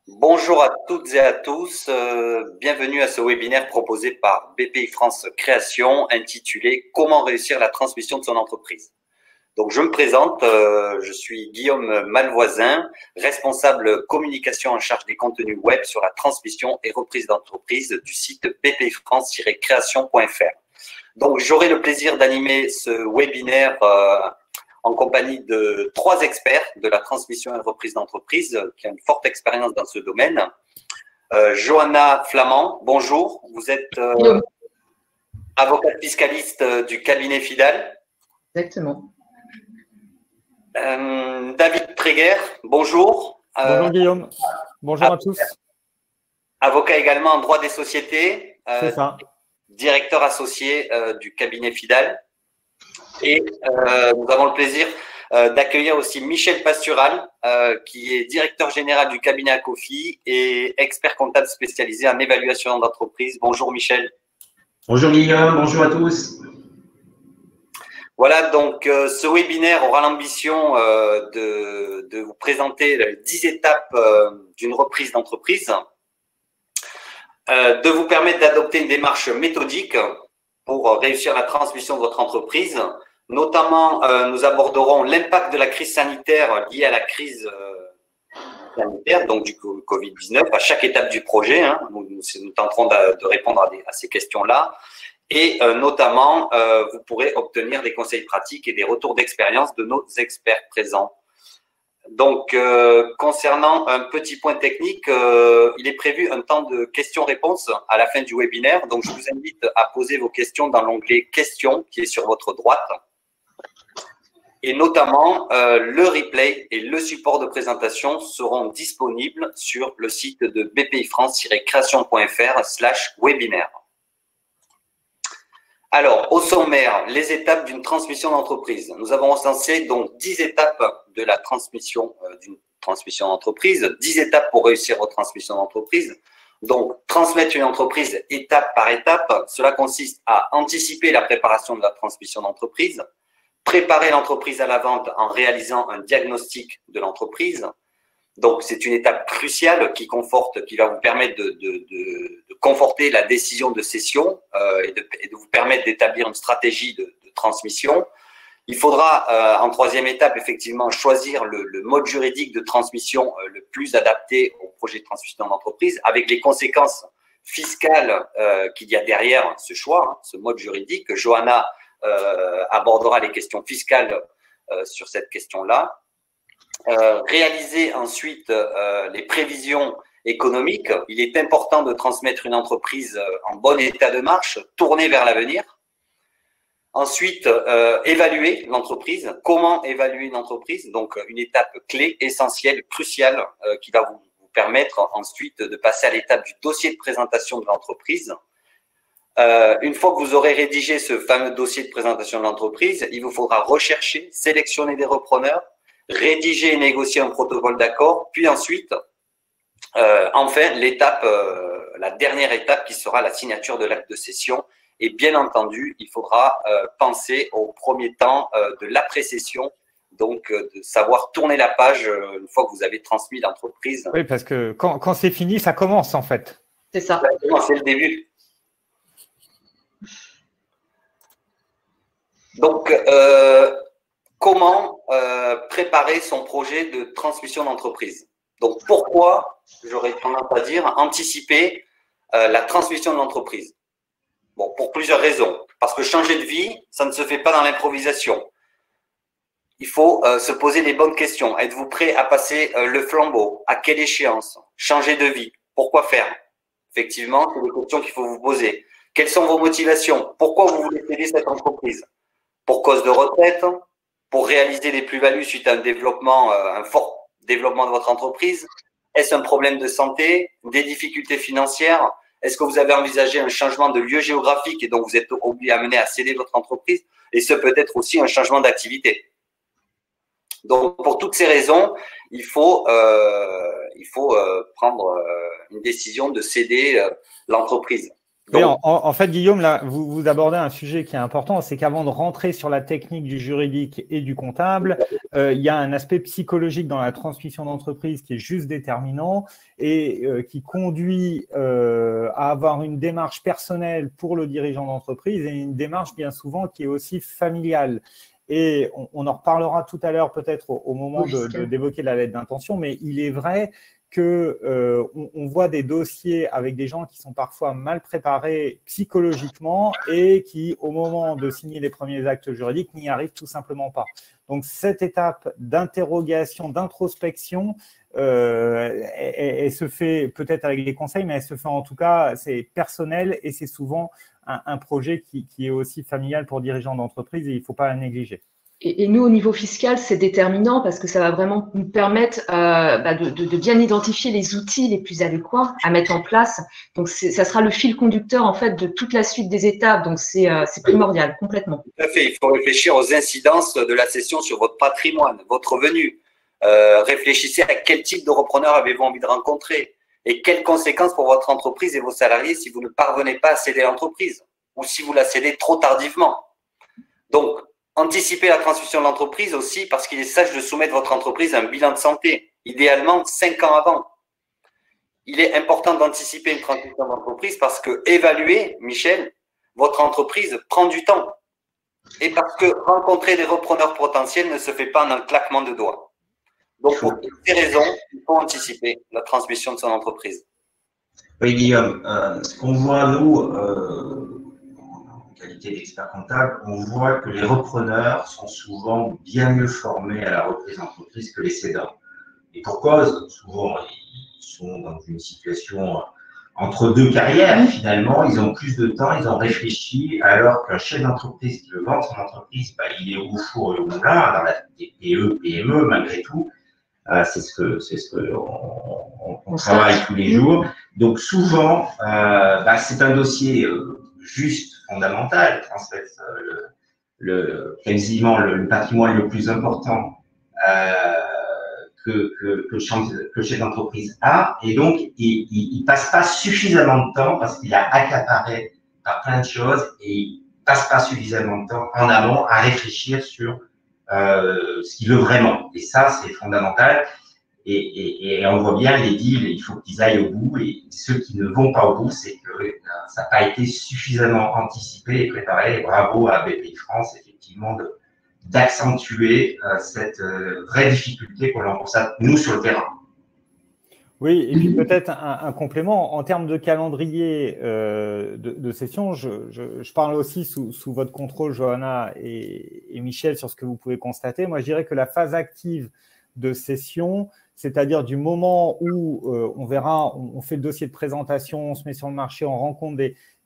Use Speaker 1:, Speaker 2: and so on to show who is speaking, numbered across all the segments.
Speaker 1: Bonjour à toutes et à tous, bienvenue à ce webinaire proposé par BPI France Création intitulé « Comment réussir la transmission de son entreprise ». Donc je me présente, je suis Guillaume Malvoisin, responsable communication en charge des contenus web sur la transmission et reprise d'entreprise du site bpifrance-création.fr. Donc j'aurai le plaisir d'animer ce webinaire en compagnie de 3 experts de la transmission et reprise d'entreprise qui ont une forte expérience dans ce domaine. Johanna Flamand, bonjour. Vous êtes avocate fiscaliste du cabinet Fidal.
Speaker 2: Exactement.
Speaker 1: David Tréguer, bonjour.
Speaker 3: Bonjour Guillaume. Bonjour à tous.
Speaker 1: Avocat également en droit des sociétés.
Speaker 3: C'est ça.
Speaker 1: Directeur associé du cabinet Fidal. Et nous avons le plaisir d'accueillir aussi Michel Pastural, qui est directeur général du cabinet Acofi et expert comptable spécialisé en évaluation d'entreprise. Bonjour Michel.
Speaker 4: Bonjour Guillaume, bonjour à tous.
Speaker 1: Voilà, donc ce webinaire aura l'ambition de vous présenter les 10 étapes d'une reprise d'entreprise, de vous permettre d'adopter une démarche méthodique pour réussir la transmission de votre entreprise. Notamment, nous aborderons l'impact de la crise sanitaire liée à la crise sanitaire, donc du Covid-19, à chaque étape du projet. Nous tenterons de répondre à ces questions-là. Et notamment, vous pourrez obtenir des conseils pratiques et des retours d'expérience de nos experts présents. Donc, concernant un petit point technique, il est prévu un temps de questions-réponses à la fin du webinaire. Donc, je vous invite à poser vos questions dans l'onglet « Questions » qui est sur votre droite. Et notamment, le replay et le support de présentation seront disponibles sur le site de bpifrance-création.fr/webinaire. Alors, au sommaire, les étapes d'une transmission d'entreprise. Nous avons recensé donc 10 étapes de la transmission d'une transmission d'entreprise, 10 étapes pour réussir votre transmission d'entreprise. Donc, transmettre une entreprise étape par étape, cela consiste à anticiper la préparation de la transmission d'entreprise, préparer l'entreprise à la vente en réalisant un diagnostic de l'entreprise. Donc, c'est une étape cruciale qui va vous permettre de conforter la décision de cession et de vous permettre d'établir une stratégie de transmission. Il faudra, en troisième étape, effectivement, choisir le mode juridique de transmission le plus adapté au projet de transmission d'entreprise, avec les conséquences fiscales qu'il y a derrière ce choix, ce mode juridique. Johanna abordera les questions fiscales sur cette question-là. Réaliser ensuite les prévisions économiques. Il est important de transmettre une entreprise en bon état de marche, tournée vers l'avenir. Ensuite, évaluer l'entreprise. Comment évaluer une entreprise? Donc, une étape clé, essentielle, cruciale, qui va vous permettre ensuite de passer à l'étape du dossier de présentation de l'entreprise. Une fois que vous aurez rédigé ce fameux dossier de présentation de l'entreprise, il vous faudra rechercher, sélectionner des repreneurs, rédiger et négocier un protocole d'accord, puis ensuite, enfin, la dernière étape qui sera la signature de l'acte de cession. Et bien entendu, il faudra penser au premier temps de l'après-cession, donc de savoir tourner la page une fois que vous avez transmis l'entreprise.
Speaker 3: Oui, parce que quand c'est fini, ça commence en fait.
Speaker 2: C'est ça.
Speaker 1: C'est le début. Donc, comment préparer son projet de transmission d'entreprise? Donc, pourquoi, j'aurais tendance à dire, anticiper la transmission de l'entreprise? Bon, pour plusieurs raisons. Parce que changer de vie, ça ne se fait pas dans l'improvisation. Il faut se poser les bonnes questions. Êtes-vous prêt à passer le flambeau? À quelle échéance? Changer de vie. Pourquoi faire? Effectivement, c'est des questions qu'il faut vous poser. Quelles sont vos motivations? Pourquoi vous voulez aider cette entreprise? Pour cause de retraite? Pour réaliser des plus-values suite à un fort développement de votre entreprise? Est-ce un problème de santé? Des difficultés financières? Est-ce que vous avez envisagé un changement de lieu géographique et donc vous êtes amené à céder votre entreprise? Et ce peut être aussi un changement d'activité. Donc, pour toutes ces raisons, il faut prendre une décision de céder l'entreprise.
Speaker 3: Oui, en fait, Guillaume, là, vous abordez un sujet qui est important, c'est qu'avant de rentrer sur la technique du juridique et du comptable, il y a un aspect psychologique dans la transmission d'entreprise qui est juste déterminant et qui conduit à avoir une démarche personnelle pour le dirigeant d'entreprise et une démarche bien souvent qui est aussi familiale. Et on en reparlera tout à l'heure peut-être au moment d'évoquer la lettre d'intention, mais il est vrai qu'on voit des dossiers avec des gens qui sont parfois mal préparés psychologiquement et qui, au moment de signer les premiers actes juridiques, n'y arrivent tout simplement pas. Donc, cette étape d'interrogation, d'introspection, elle se fait peut-être avec les conseils, mais elle se fait en tout cas, c'est personnel et c'est souvent un projet qui est aussi familial pour dirigeants d'entreprise et il ne faut pas la négliger.
Speaker 2: Et nous, au niveau fiscal, c'est déterminant parce que ça va vraiment nous permettre de bien identifier les outils les plus adéquats à mettre en place. Donc, ça sera le fil conducteur en fait de toute la suite des étapes. Donc, c'est primordial, complètement.
Speaker 1: Tout à fait. Il faut réfléchir aux incidences de la cession sur votre patrimoine, votre revenu. Réfléchissez à quel type de repreneur avez-vous envie de rencontrer et quelles conséquences pour votre entreprise et vos salariés si vous ne parvenez pas à céder l'entreprise ou si vous la cédez trop tardivement. Donc, anticipez la transmission de l'entreprise aussi parce qu'il est sage de soumettre votre entreprise à un bilan de santé, idéalement 5 ans avant. Il est important d'anticiper une transmission d'entreprise parce que évaluer, Michel, votre entreprise prend du temps. Et parce que rencontrer des repreneurs potentiels ne se fait pas en un claquement de doigts. Donc, pour toutes ces raisons, il faut anticiper la transmission de son entreprise.
Speaker 4: Oui, Guillaume, ce qu'on voit, nous, en qualité d'expert comptable, on voit que les repreneurs sont souvent bien mieux formés à la reprise d'entreprise que les cédants. Et pourquoi? Souvent, ils sont dans une situation entre deux carrières, finalement, ils ont plus de temps, ils ont réfléchi, alors qu'un chef d'entreprise qui veut vendre son entreprise, il est au four et au moulin, dans la TPE, PME, malgré tout. C'est ce que on travaille tous les jours. Donc souvent, c'est un dossier juste fondamental. En fait, quasiment le patrimoine le plus important que le chef d'entreprise a, et donc il passe pas suffisamment de temps parce qu'il a accaparé par plein de choses et il passe pas suffisamment de temps en amont à réfléchir sur ce qu'il veut vraiment. Et ça, c'est fondamental. Et on voit bien les deals, il faut qu'ils aillent au bout. Et ceux qui ne vont pas au bout, c'est que ça n'a pas été suffisamment anticipé et préparé. Et bravo à BPI France, effectivement, d'accentuer cette vraie difficulté qu'on constate, nous, sur le terrain.
Speaker 3: Oui, et puis peut-être un complément. En termes de calendrier de session, je parle aussi sous votre contrôle, Johanna et Michel, sur ce que vous pouvez constater. Moi, je dirais que la phase active de session, c'est-à-dire du moment où on verra, on fait le dossier de présentation, on se met sur le marché, on rencontre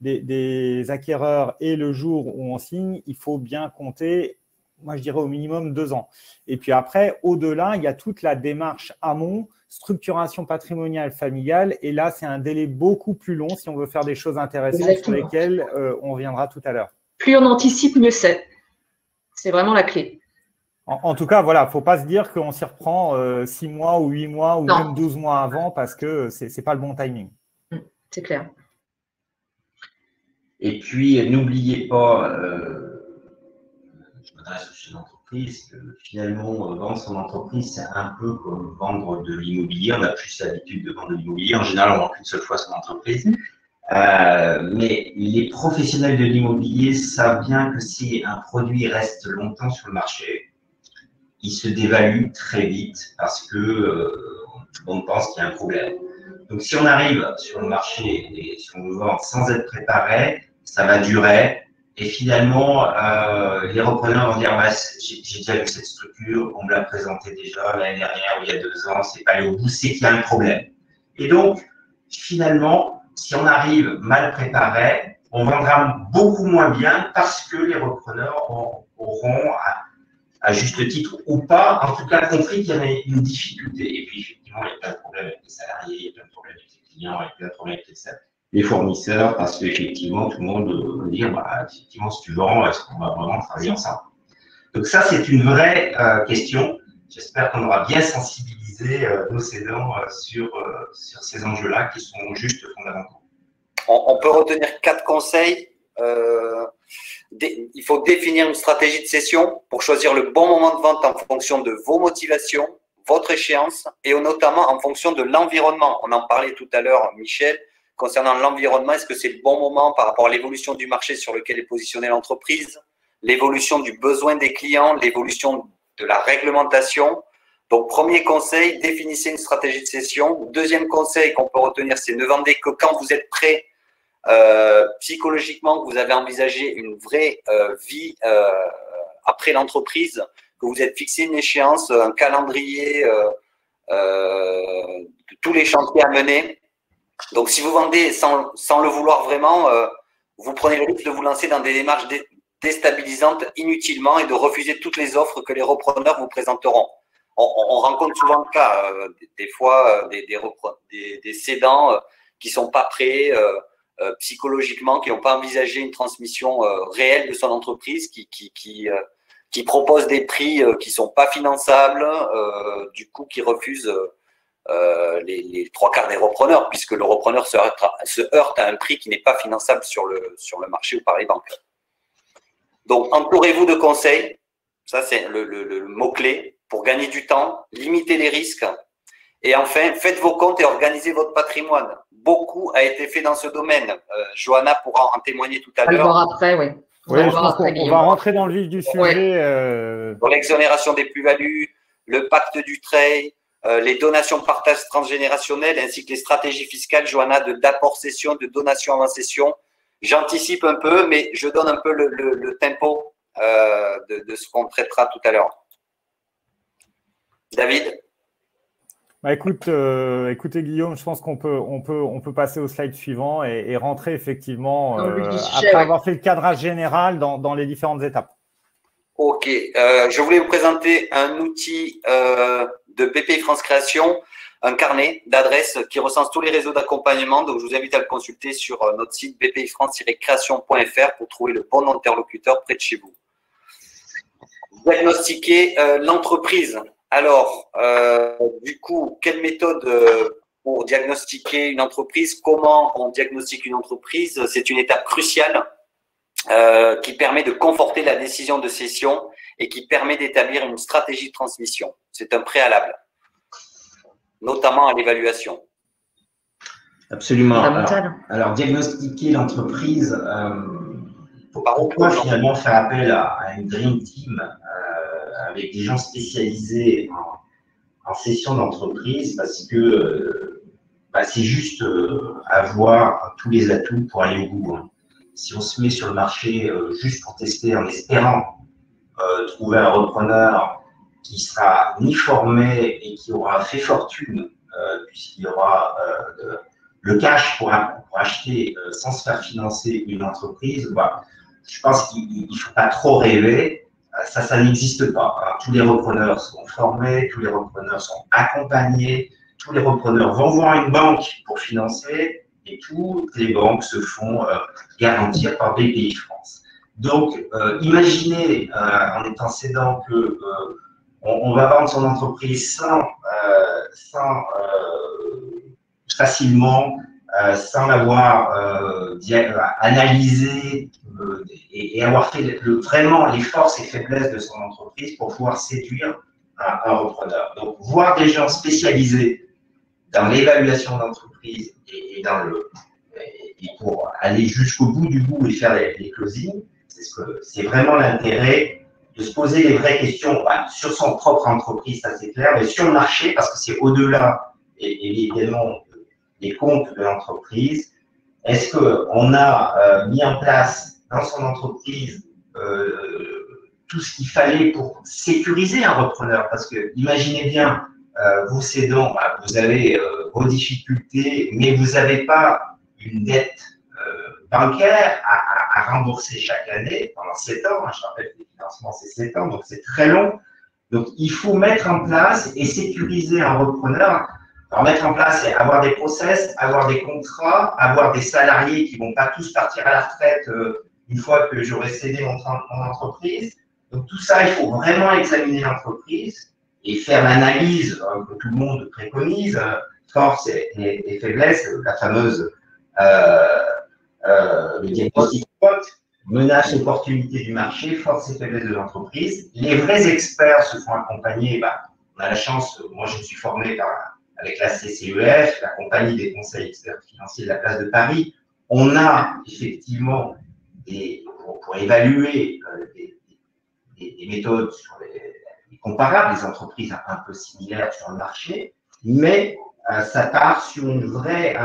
Speaker 3: des acquéreurs et le jour où on signe, il faut bien compter, moi je dirais au minimum 2 ans. Et puis après, au-delà, il y a toute la démarche amont, structuration patrimoniale familiale, et là, c'est un délai beaucoup plus long si on veut faire des choses intéressantes. Exactement. Sur lesquelles on reviendra tout à l'heure.
Speaker 2: Plus on anticipe, mieux c'est. C'est vraiment la clé.
Speaker 3: En tout cas, voilà, il ne faut pas se dire qu'on s'y reprend 6 mois ou 8 mois ou même 12 mois avant parce que ce n'est pas le bon timing.
Speaker 2: C'est clair.
Speaker 4: Et puis, n'oubliez pas, je m'adresse au chef d'entreprise, que finalement, vendre son entreprise, c'est un peu comme vendre de l'immobilier. On a plus l'habitude de vendre de l'immobilier. En général, on vend qu'une seule fois son entreprise. Mais les professionnels de l'immobilier savent bien que si un produit reste longtemps sur le marché, il se dévalue très vite parce que on pense qu'il y a un problème. Donc, si on arrive sur le marché et si on le vend sans être préparé, ça va durer. Et finalement, les repreneurs vont dire j'ai déjà vu cette structure, on me l'a présentée déjà l'année dernière ou il y a 2 ans, c'est pas allé au bout, c'est qu'il y a un problème. Et donc, finalement, si on arrive mal préparé, on vendra beaucoup moins bien parce que les repreneurs auront à juste titre ou pas, en tout cas compris qu'il y avait une difficulté. Et puis, effectivement, il y a plein de problèmes avec les salariés, il y a plein de problèmes avec les clients, il y a plein de problèmes avec les fournisseurs, parce qu'effectivement, tout le monde veut dire, effectivement, si tu vends, est-ce qu'on va vraiment travailler ensemble? Donc ça, c'est une vraie question. J'espère qu'on aura bien sensibilisé nos cédants sur ces enjeux-là qui sont juste fondamentaux.
Speaker 1: On peut retenir 4 conseils. Il faut définir une stratégie de cession pour choisir le bon moment de vente en fonction de vos motivations, votre échéance et notamment en fonction de l'environnement. On en parlait tout à l'heure, Michel, concernant l'environnement. Est-ce que c'est le bon moment par rapport à l'évolution du marché sur lequel est positionnée l'entreprise, l'évolution du besoin des clients, l'évolution de la réglementation? Donc, premier conseil, définissez une stratégie de cession. Deuxième conseil qu'on peut retenir, c'est ne vendez que quand vous êtes prêt psychologiquement, que vous avez envisagé une vraie vie après l'entreprise, que vous êtes fixé une échéance, un calendrier de tous les chantiers à mener. Donc, si vous vendez sans le vouloir vraiment, vous prenez le risque de vous lancer dans des démarches déstabilisantes inutilement et de refuser toutes les offres que les repreneurs vous présenteront. On rencontre souvent le cas, des fois, des cédants qui ne sont pas prêts psychologiquement, qui n'ont pas envisagé une transmission réelle de son entreprise, qui proposent des prix qui ne sont pas finançables, du coup qui refusent les 3/4 des repreneurs, puisque le repreneur se heurte à un prix qui n'est pas finançable sur le marché ou par les banques. Donc, entourez-vous de conseils, ça c'est le mot-clé, pour gagner du temps, limiter les risques. Et enfin, faites vos comptes et organisez votre patrimoine. Beaucoup a été fait dans ce domaine. Johanna pourra en témoigner tout à l'heure.
Speaker 2: On va voir après, oui.
Speaker 3: Oui, je pense qu'on va rentrer dans le vif du sujet.
Speaker 1: Pour l'exonération des plus-values, le pacte du trade, les donations partage transgénérationnelles, ainsi que les stratégies fiscales, Johanna, d'apport-cession, de donation avant cession. J'anticipe un peu, mais je donne un peu le tempo de ce qu'on traitera tout à l'heure. David?
Speaker 3: Bah écoutez Guillaume, je pense qu'on peut passer au slide suivant et rentrer effectivement après avoir fait le cadrage général dans les différentes étapes.
Speaker 1: Ok, je voulais vous présenter un outil de BPI France Création, un carnet d'adresses qui recense tous les réseaux d'accompagnement. Donc je vous invite à le consulter sur notre site bpifrance-création.fr pour trouver le bon interlocuteur près de chez vous. Diagnostiquer l'entreprise. Alors, du coup, quelle méthode pour diagnostiquer une entreprise? Comment on diagnostique une entreprise? C'est une étape cruciale qui permet de conforter la décision de cession et qui permet d'établir une stratégie de transmission. C'est un préalable, notamment à l'évaluation.
Speaker 4: Absolument. Alors diagnostiquer l'entreprise, pourquoi finalement faire appel à une Dream Team avec des gens spécialisés en cession d'entreprise? Parce que c'est juste avoir tous les atouts pour aller au bout. Si on se met sur le marché juste pour tester en espérant trouver un repreneur qui sera ni formé et qui aura fait fortune, puisqu'il y aura le cash pour acheter sans se faire financer une entreprise, je pense qu'il ne faut pas trop rêver. Ça n'existe pas. Tous les repreneurs sont formés, tous les repreneurs sont accompagnés, tous les repreneurs vont voir une banque pour financer et toutes les banques se font garantir par BPI France. Donc, imaginez en étant cédant que on va vendre son entreprise facilement, sans l'avoir analysé et avoir fait vraiment les forces et faiblesses de son entreprise pour pouvoir séduire un repreneur. Donc, voir des gens spécialisés dans l'évaluation d'entreprise et pour aller jusqu'au bout du bout et faire les closings, c'est vraiment l'intérêt de se poser les vraies questions sur son propre entreprise, ça c'est clair, mais sur le marché, parce que c'est au-delà et également des comptes de l'entreprise. Est-ce qu'on a mis en place dans son entreprise tout ce qu'il fallait pour sécuriser un repreneur? Parce que imaginez bien, vous cédant, vous avez vos difficultés, mais vous n'avez pas une dette bancaire à rembourser chaque année pendant 7 ans. Je rappelle que les financements, c'est 7 ans, donc c'est très long. Donc, il faut mettre en place et sécuriser un repreneur. Alors, mettre en place, c'est avoir des process, avoir des contrats, avoir des salariés qui ne vont pas tous partir à la retraite une fois que j'aurai cédé mon entreprise. Donc, tout ça, il faut vraiment examiner l'entreprise et faire l'analyse que tout le monde préconise, force et faiblesse, la fameuse le diagnostic SWOT, menaces, opportunités du marché, forces et faiblesses de l'entreprise. Les vrais experts se font accompagner. On a la chance, moi je suis formé avec la CCEF, la compagnie des conseils experts financiers de la place de Paris. On a effectivement pour évaluer des méthodes sur les comparables, des entreprises un peu similaires sur le marché, mais ça part sur un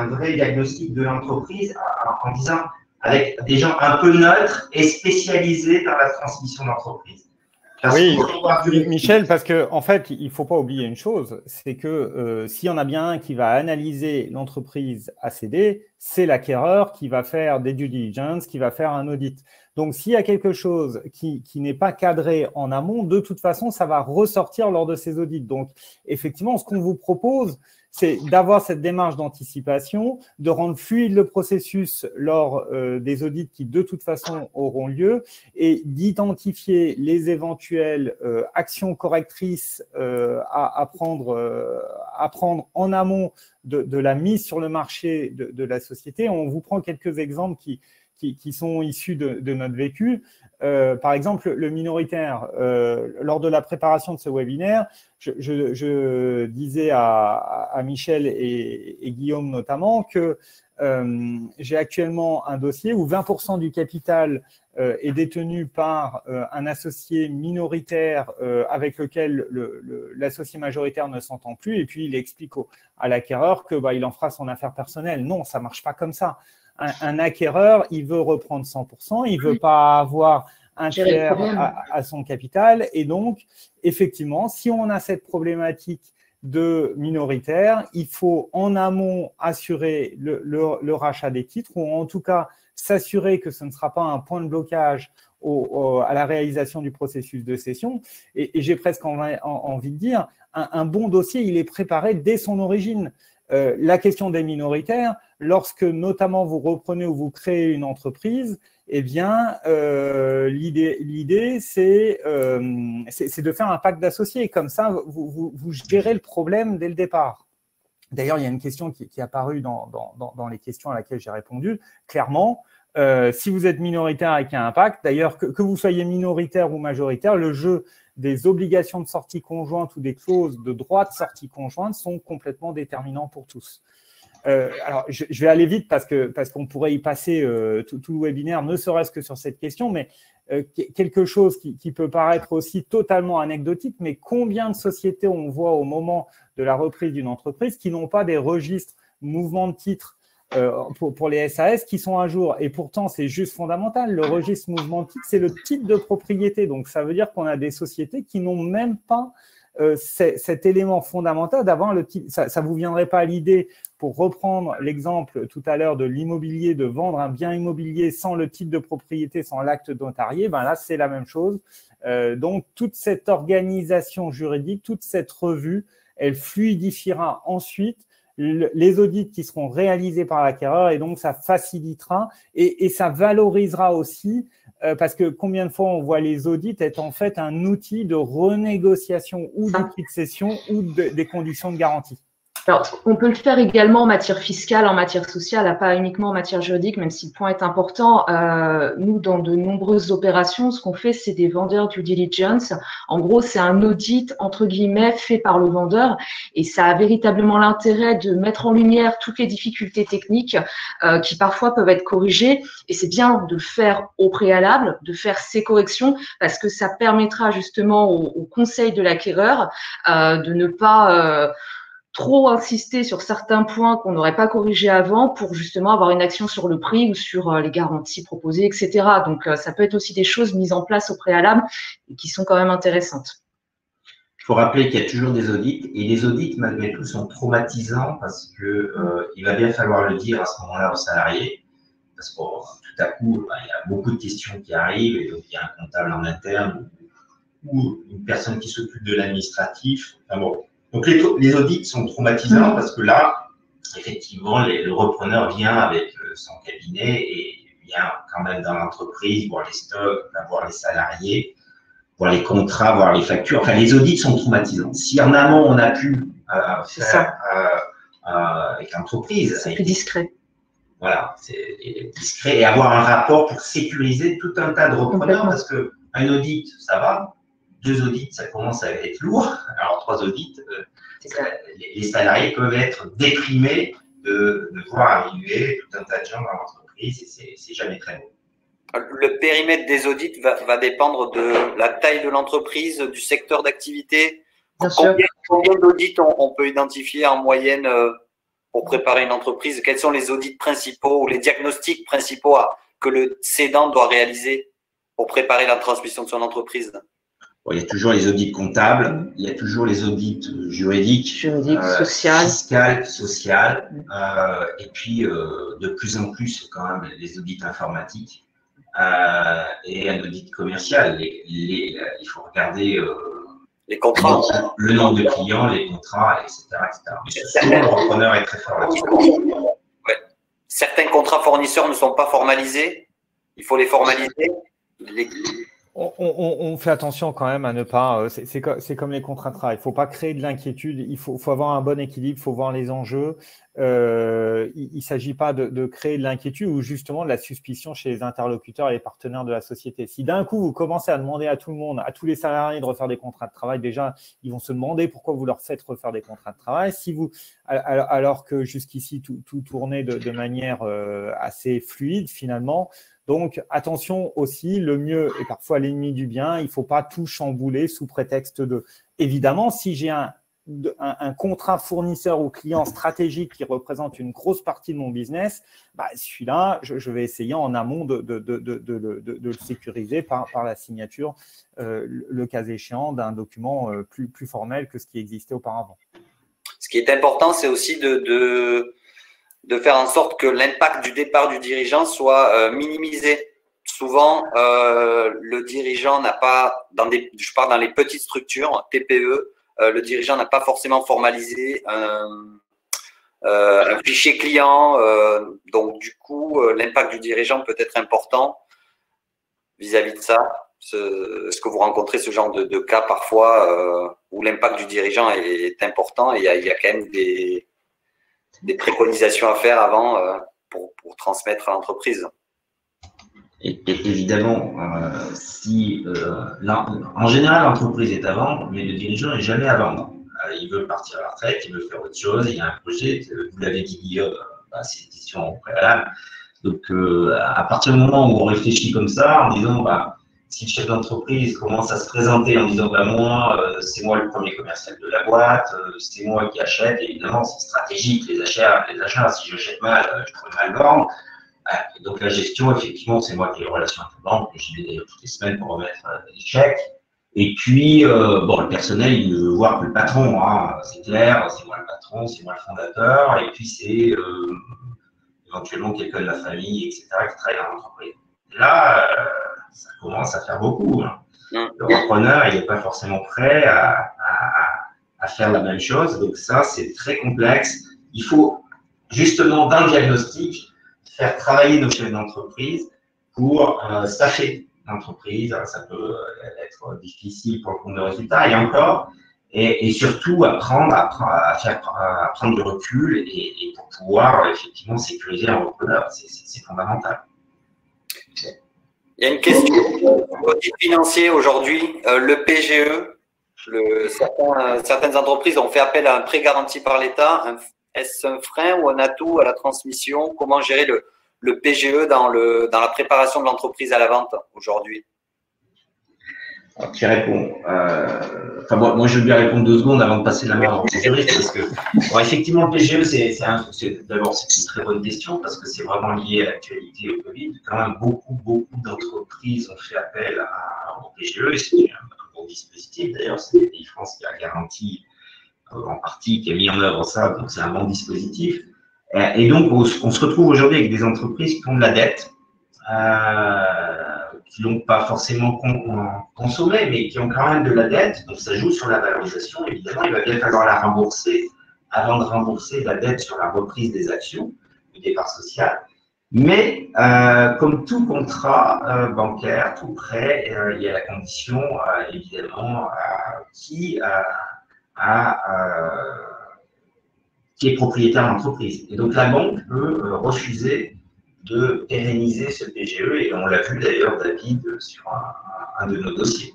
Speaker 4: vrai diagnostic de l'entreprise en disant avec des gens un peu neutres et spécialisés dans la transmission d'entreprise.
Speaker 3: Oui, Michel, parce qu'en fait, il ne faut pas oublier une chose, c'est que s'il y en a bien un qui va analyser l'entreprise à céder, c'est l'acquéreur qui va faire des due diligence, qui va faire un audit. Donc, s'il y a quelque chose qui n'est pas cadré en amont, de toute façon, ça va ressortir lors de ces audits. Donc, effectivement, ce qu'on vous propose, c'est d'avoir cette démarche d'anticipation, de rendre fluide le processus lors des audits qui, de toute façon, auront lieu et d'identifier les éventuelles actions correctrices à prendre en amont de la mise sur le marché de la société. On vous prend quelques exemples qui sont issus de notre vécu. Par exemple, le minoritaire, lors de la préparation de ce webinaire, je disais à Michel et Guillaume notamment que j'ai actuellement un dossier où 20% du capital est détenu par un associé minoritaire avec lequel l'associé majoritaire ne s'entend plus, et puis il explique à l'acquéreur que il en fera son affaire personnelle. Non, ça ne marche pas comme ça. Un acquéreur, il veut reprendre 100%, il ne veut pas avoir un tiers à son capital. Et donc, effectivement, si on a cette problématique de minoritaire, il faut en amont assurer le rachat des titres, ou en tout cas s'assurer que ce ne sera pas un point de blocage à la réalisation du processus de cession. Et j'ai presque envie de dire, un bon dossier, il est préparé dès son origine. La question des minoritaires, lorsque notamment vous reprenez ou vous créez une entreprise, eh bien, l'idée, c'est de faire un pacte d'associés. Comme ça, vous gérez le problème dès le départ. D'ailleurs, il y a une question qui est apparue dans les questions à laquelle j'ai répondu. Clairement, si vous êtes minoritaire et qu'il y a un pacte, d'ailleurs, que vous soyez minoritaire ou majoritaire, le jeu des obligations de sortie conjointe ou des clauses de droit de sortie conjointe sont complètement déterminants pour tous. Alors, je vais aller vite parce qu'on pourrait y passer tout le webinaire, ne serait-ce que sur cette question, mais quelque chose qui peut paraître aussi totalement anecdotique, mais combien de sociétés on voit au moment de la reprise d'une entreprise qui n'ont pas des registres mouvements de titres pour les SAS qui sont à jour. Et pourtant, c'est juste fondamental. Le registre mouvement de titres, c'est le titre de propriété. Donc, ça veut dire qu'on a des sociétés qui n'ont même pas cet élément fondamental d'avoir le titre. Ça ne vous viendrait pas à l'idée, pour reprendre l'exemple tout à l'heure de l'immobilier, de vendre un bien immobilier sans le titre de propriété, sans l'acte notarié. Là, c'est la même chose. Donc, toute cette organisation juridique, toute cette revue, elle fluidifiera ensuite les audits qui seront réalisés par l'acquéreur, et donc ça facilitera et ça valorisera aussi, parce que combien de fois on voit les audits être en fait un outil de renégociation ou du prix de cession ou des conditions de garantie.
Speaker 2: Alors, on peut le faire également en matière fiscale, en matière sociale, pas uniquement en matière juridique, même si le point est important. Nous, dans de nombreuses opérations, ce qu'on fait, c'est des vendeurs due diligence. En gros, c'est un audit, entre guillemets, fait par le vendeur, et ça a véritablement l'intérêt de mettre en lumière toutes les difficultés techniques qui parfois peuvent être corrigées, et c'est bien de le faire au préalable, de faire ces corrections, parce que ça permettra justement au conseil de l'acquéreur de ne pas trop insister sur certains points qu'on n'aurait pas corrigés avant pour justement avoir une action sur le prix ou sur les garanties proposées, etc. Donc, ça peut être aussi des choses mises en place au préalable et qui sont quand même intéressantes.
Speaker 4: Il faut rappeler qu'il y a toujours des audits, et les audits, malgré tout, sont traumatisants parce que il va bien falloir le dire à ce moment-là aux salariés, parce que tout à coup, il y a beaucoup de questions qui arrivent, et donc il y a un comptable en interne ou une personne qui s'occupe de l'administratif. Enfin bon. Donc, les audits sont traumatisants parce que là, effectivement, le repreneur vient avec son cabinet et vient quand même dans l'entreprise, voir les stocks, voir les salariés, voir les contrats, voir les factures. Enfin, les audits sont traumatisants. Si en amont, on a pu faire avec l'entreprise,
Speaker 2: c'est plus discret.
Speaker 4: Voilà, c'est discret et avoir un rapport pour sécuriser tout un tas de repreneurs parce qu'un audit, ça va. 2 audits, ça commence à être lourd. Alors, 3 audits, les salariés peuvent être déprimés de voir arriver tout un tas de gens dans l'entreprise et c'est jamais très bon.
Speaker 1: Le périmètre des audits va dépendre de la taille de l'entreprise, du secteur d'activité. Combien d'audits on peut identifier en moyenne pour préparer une entreprise? Quels sont les audits principaux ou les diagnostics principaux que le cédant doit réaliser pour préparer la transmission de son entreprise?
Speaker 4: Bon, il y a toujours les audits comptables, il y a toujours les audits juridiques, fiscales, sociales, et puis de plus en plus quand même les audits informatiques et un audit commercial. Il faut regarder
Speaker 1: les contrats,
Speaker 4: le nombre de clients, les contrats, etc. Mais souvent, le repreneur est très fort là-dessus.
Speaker 1: Ouais. Certains contrats fournisseurs ne sont pas formalisés. Il faut les formaliser.
Speaker 3: On fait attention quand même à ne pas… C'est comme les contrats de travail. Il ne faut pas créer de l'inquiétude. Il faut avoir un bon équilibre. Il faut voir les enjeux. Il ne s'agit pas de créer de l'inquiétude ou justement de la suspicion chez les interlocuteurs et les partenaires de la société. Si d'un coup, vous commencez à demander à tout le monde, à tous les salariés de refaire des contrats de travail, déjà, ils vont se demander pourquoi vous leur faites refaire des contrats de travail. Alors que jusqu'ici, tout tournait de manière assez fluide finalement. Donc, attention aussi, le mieux est parfois l'ennemi du bien. Il ne faut pas tout chambouler sous prétexte de… Évidemment, si j'ai un contrat fournisseur ou client stratégique qui représente une grosse partie de mon business, celui-là, je vais essayer en amont de le sécuriser par la signature, le cas échéant, d'un document plus formel que ce qui existait auparavant.
Speaker 1: Ce qui est important, c'est aussi de faire en sorte que l'impact du départ du dirigeant soit minimisé. Souvent, le dirigeant n'a pas, je parle dans les petites structures, TPE, le dirigeant n'a pas forcément formalisé un fichier client. Donc, du coup, l'impact du dirigeant peut être important vis-à-vis de ça. Est-ce que vous rencontrez ce genre de cas parfois où l'impact du dirigeant est important et il y a quand même des préconisations à faire avant pour transmettre à l'entreprise?
Speaker 4: Et évidemment, en général, l'entreprise est à vendre, mais le dirigeant n'est jamais à vendre. Il veut partir à la retraite, il veut faire autre chose, il y a un projet, vous l'avez dit, Guillaume, c'est une question préalable. Donc, à partir du moment où on réfléchit comme ça, en disant, si le chef d'entreprise commence à se présenter en disant, moi, c'est moi le premier commercial de la boîte, c'est moi qui achète, évidemment, c'est stratégique, les achats, si j'achète mal, je pourrais mal vendre. Et donc, la gestion, effectivement, c'est moi qui ai les relations avec la banque, j'y vais d'ailleurs toutes les semaines pour remettre des chèques. Et puis, le personnel, il ne veut voir que le patron, c'est clair, c'est moi le patron, c'est moi le fondateur, et puis c'est éventuellement quelqu'un de la famille, etc., qui travaille dans l'entreprise. Là, ça commence à faire beaucoup. Le repreneur, il n'est pas forcément prêt à faire la même chose, donc ça, c'est très complexe. Il faut, justement, dans le diagnostic, faire travailler nos chefs d'entreprise pour staffer l'entreprise. Ça peut être difficile pour le compte de résultat, et encore, et surtout apprendre à prendre du recul et pour pouvoir effectivement sécuriser un repreneur. C'est fondamental.
Speaker 1: Il y a une question audit financier aujourd'hui. Le PGE, certaines entreprises ont fait appel à un prêt garanti par l'État. Est-ce un frein ou un atout à la transmission? Comment gérer le PGE dans la préparation de l'entreprise à la vente aujourd'hui?
Speaker 4: Alors, qui répond moi, je vais bien répondre 2 secondes avant de passer la main au juriste, parce que, effectivement, le PGE, d'abord, c'est une très bonne question, parce que c'est vraiment lié à l'actualité au Covid. Quand même, beaucoup d'entreprises ont fait appel au PGE, et c'est un bon dispositif. D'ailleurs, c'est BPIFrance qui a garanti en partie, qui a mis en œuvre ça, donc c'est un bon dispositif. Et donc, on se retrouve aujourd'hui avec des entreprises qui ont de la dette, qui n'ont pas forcément consommé, mais qui ont quand même de la dette. Donc, ça joue sur la valorisation. Évidemment, il va bien falloir la rembourser avant de rembourser la dette sur la reprise des actions, du départ social. Mais, comme tout contrat bancaire, tout prêt, il y a la condition, évidemment, qui qui est propriétaire d'entreprise. Et donc la banque peut refuser de pérenniser ce PGE, et on l'a vu d'ailleurs, David, sur un de nos dossiers.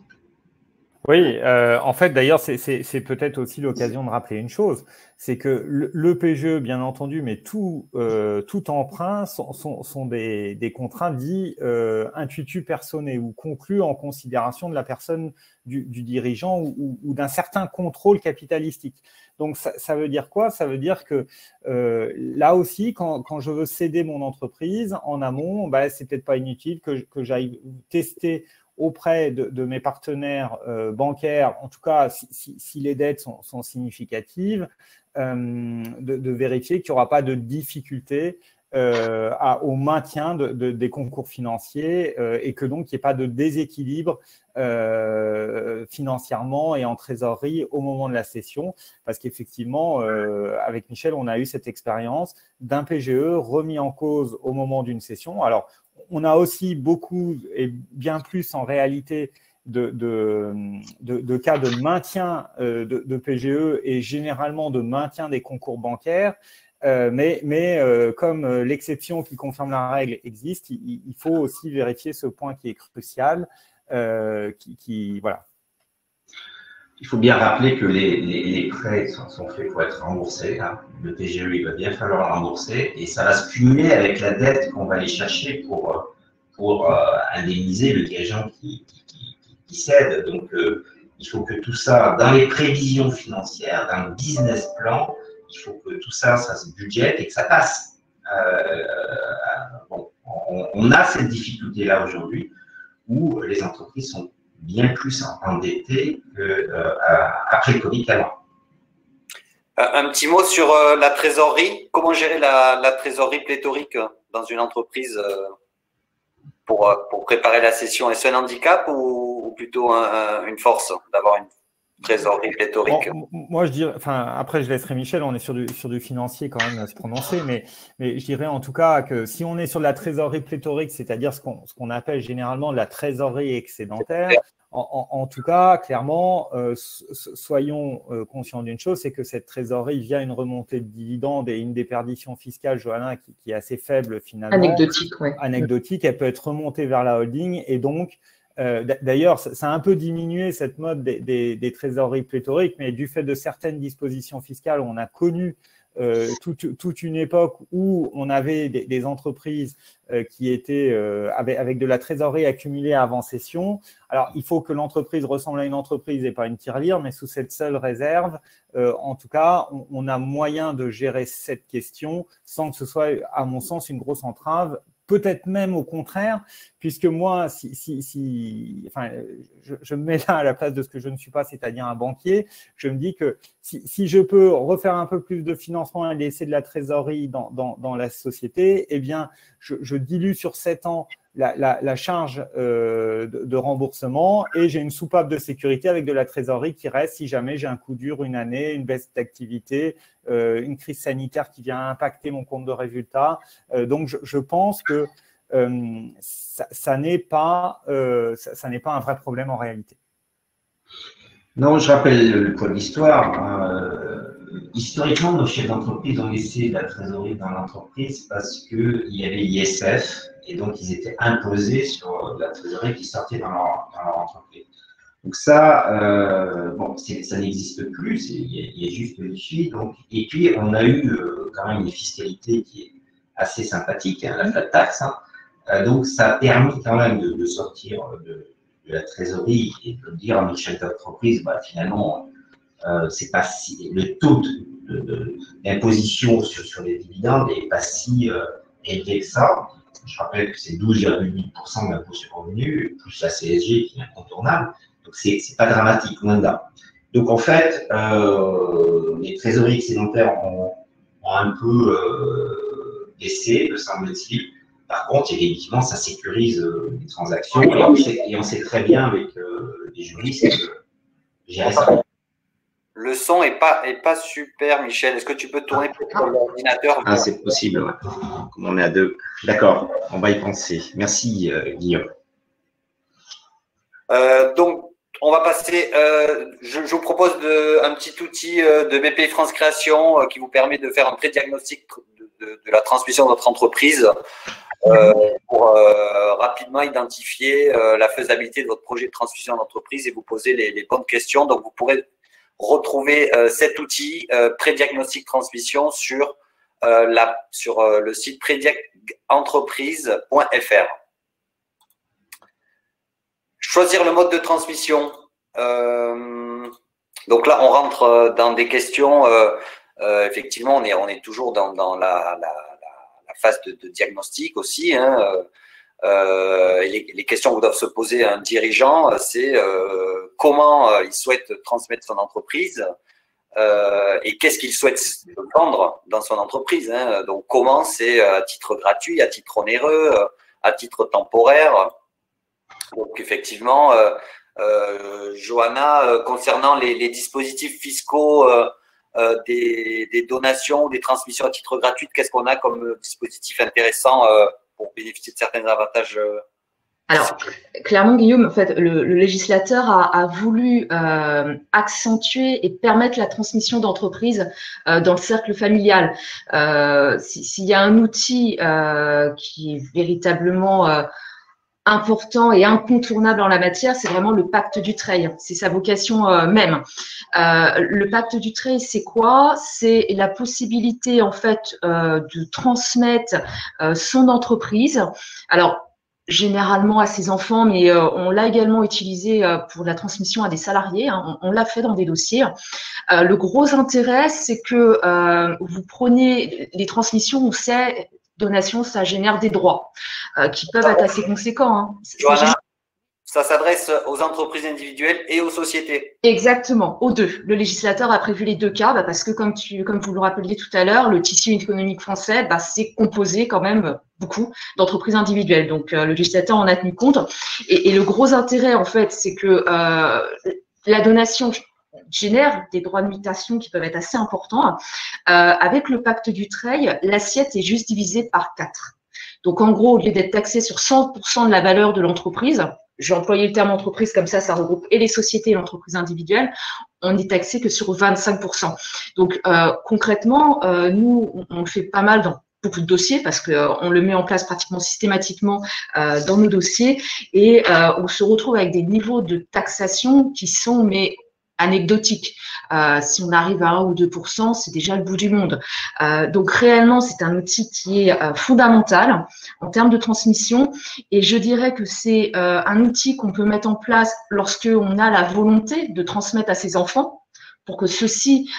Speaker 3: Oui, en fait, d'ailleurs, c'est peut-être aussi l'occasion de rappeler une chose, c'est que le PGE, bien entendu, mais tout emprunt sont des contrats dits intuitu personae ou conclus en considération de la personne du dirigeant ou d'un certain contrôle capitalistique. Donc, ça veut dire quoi? Ça veut dire que là aussi, quand je veux céder mon entreprise en amont, bah, c'est peut-être pas inutile que j'aille tester auprès de mes partenaires bancaires, en tout cas si les dettes sont significatives, de vérifier qu'il n'y aura pas de difficulté au maintien des concours financiers et que donc il n'y ait pas de déséquilibre financièrement et en trésorerie au moment de la cession, parce qu'effectivement, avec Michel, on a eu cette expérience d'un PGE remis en cause au moment d'une cession. Alors, on a aussi beaucoup, et bien plus en réalité, de cas de maintien de PGE et généralement de maintien des concours bancaires. Mais comme l'exception qui confirme la règle existe, il faut aussi vérifier ce point qui est crucial. Voilà.
Speaker 4: Il faut bien rappeler que les prêts sont faits pour être remboursés. Hein. Le PGE, il va bien falloir le rembourser et ça va se cumuler avec la dette qu'on va aller chercher pour indemniser le dirigeant qui cède. Donc, il faut que tout ça, dans les prévisions financières, dans le business plan, il faut que tout ça se budgète et que ça passe. Bon, on a cette difficulté-là aujourd'hui où les entreprises sont bien plus endettées qu'après le Covid qu'avant.
Speaker 1: Un petit mot sur la trésorerie. Comment gérer la trésorerie pléthorique dans une entreprise pour préparer la cession? Est-ce un handicap ou plutôt une force d'avoir une trésorerie pléthorique?
Speaker 3: Bon, moi, je dirais, enfin, après, je laisserai Michel, on est sur du financier quand même à se prononcer, mais je dirais en tout cas que si on est sur de la trésorerie pléthorique, c'est-à-dire ce qu'on appelle généralement de la trésorerie excédentaire, en tout cas, clairement, soyons conscients d'une chose, c'est que cette trésorerie, via une remontée de dividendes et une déperdition fiscale, Johanna, qui est assez faible finalement.
Speaker 2: Anecdotique, oui.
Speaker 3: Anecdotique, elle peut être remontée vers la holding et donc, d'ailleurs, ça a un peu diminué cette mode des trésoreries pléthoriques, mais du fait de certaines dispositions fiscales, on a connu toute une époque où on avait des entreprises qui étaient avec de la trésorerie accumulée avant cession. Alors, il faut que l'entreprise ressemble à une entreprise et pas une tirelire, mais sous cette seule réserve, en tout cas, on a moyen de gérer cette question sans que ce soit, à mon sens, une grosse entrave. Peut-être même au contraire, puisque moi, enfin, je me mets là à la place de ce que je ne suis pas, c'est-à-dire un banquier, je me dis que si je peux refaire un peu plus de financement et laisser de la trésorerie dans la société, eh bien, je dilue sur 7 ans la charge de remboursement et j'ai une soupape de sécurité avec de la trésorerie qui reste si jamais j'ai un coup dur, une année, une baisse d'activité, une crise sanitaire qui vient impacter mon compte de résultat. Donc, je pense que ça n'est pas un vrai problème en réalité.
Speaker 4: Non, je rappelle le point de l'histoire. Historiquement, nos chefs d'entreprise ont laissé de la trésorerie dans l'entreprise parce qu'il y avait l'ISF et donc ils étaient imposés sur la trésorerie qui sortait dans leur entreprise. Donc ça, bon, ça n'existe plus, il y a juste l'IFI. Et puis, on a eu quand même une fiscalité qui est assez sympathique, hein, la flat tax. Hein. Donc, ça a permis quand même de sortir de la trésorerie et de dire à nos chefs d'entreprise, bah, finalement, c'est pas si, le taux d'imposition sur les dividendes n'est pas si élevé que ça. Je rappelle que c'est 12,8% d'impôt sur le revenu, plus la CSG qui est incontournable. Donc, c'est pas dramatique, loin de là. Donc, en fait, les trésoreries excédentaires ont un peu baissé, me semble-t-il. Par contre, effectivement, ça sécurise les transactions et on sait très bien avec les juristes gérer ça.
Speaker 1: Le son n'est pas super, Michel. Est-ce que tu peux tourner pour l'ordinateur?
Speaker 4: Ah, c'est possible, ouais. Comme on est à deux. D'accord, on va y penser. Merci, Guillaume.
Speaker 1: Donc, On va passer, je vous propose un petit outil de BPI France Création qui vous permet de faire un pré-diagnostic de la transmission de votre entreprise pour rapidement identifier la faisabilité de votre projet de transmission d'entreprise et vous poser les bonnes questions. Donc, vous pourrez retrouver cet outil pré-diagnostic transmission sur le site prédiagentreprise.fr. Choisir le mode de transmission. Donc là, on rentre dans des questions. Effectivement, on est toujours dans la phase de diagnostic aussi. Et les questions que doivent se poser un dirigeant, c'est comment il souhaite transmettre son entreprise et qu'est-ce qu'il souhaite vendre dans son entreprise. Donc, comment c'est à titre gratuit, à titre onéreux, à titre temporaire. Donc, effectivement, Johanna, concernant les dispositifs fiscaux des donations, des transmissions à titre gratuit, qu'est-ce qu'on a comme dispositif intéressant pour bénéficier de certains avantages
Speaker 2: Alors, clairement, Guillaume, en fait, le législateur a voulu accentuer et permettre la transmission d'entreprise dans le cercle familial. S'il y a un outil qui est véritablement important et incontournable en la matière, c'est vraiment le pacte Dutreil. C'est sa vocation même. Le pacte Dutreil, c'est quoi? C'est la possibilité, en fait, de transmettre son entreprise. Alors, généralement à ses enfants, mais on l'a également utilisé pour la transmission à des salariés. On l'a fait dans des dossiers. Le gros intérêt, c'est que vous prenez les transmissions, on sait, donations, ça génère des droits qui peuvent être assez conséquents.
Speaker 1: Johanna, ça s'adresse aux entreprises individuelles et aux sociétés.
Speaker 2: Exactement, aux deux. Le législateur a prévu les deux cas parce que, comme vous le rappeliez tout à l'heure, le tissu économique français, c'est composé quand même beaucoup d'entreprises individuelles. Donc, le législateur en a tenu compte. Et le gros intérêt, en fait, c'est que la donation génère des droits de mutation qui peuvent être assez importants. Avec le pacte Dutreil, l'assiette est juste divisée par 4. Donc, en gros, au lieu d'être taxé sur 100% de la valeur de l'entreprise, j'ai employé le terme entreprise comme ça regroupe et les sociétés et l'entreprise individuelle, on n'est taxé que sur 25%. Donc, concrètement, nous, on le fait pas mal dans beaucoup de dossiers parce qu'on le met en place pratiquement systématiquement dans nos dossiers et on se retrouve avec des niveaux de taxation qui sont anecdotique. Si on arrive à 1 ou 2%, c'est déjà le bout du monde. Donc, réellement, c'est un outil qui est fondamental en termes de transmission. Et je dirais que c'est un outil qu'on peut mettre en place lorsque on a la volonté de transmettre à ses enfants pour que ceux-ci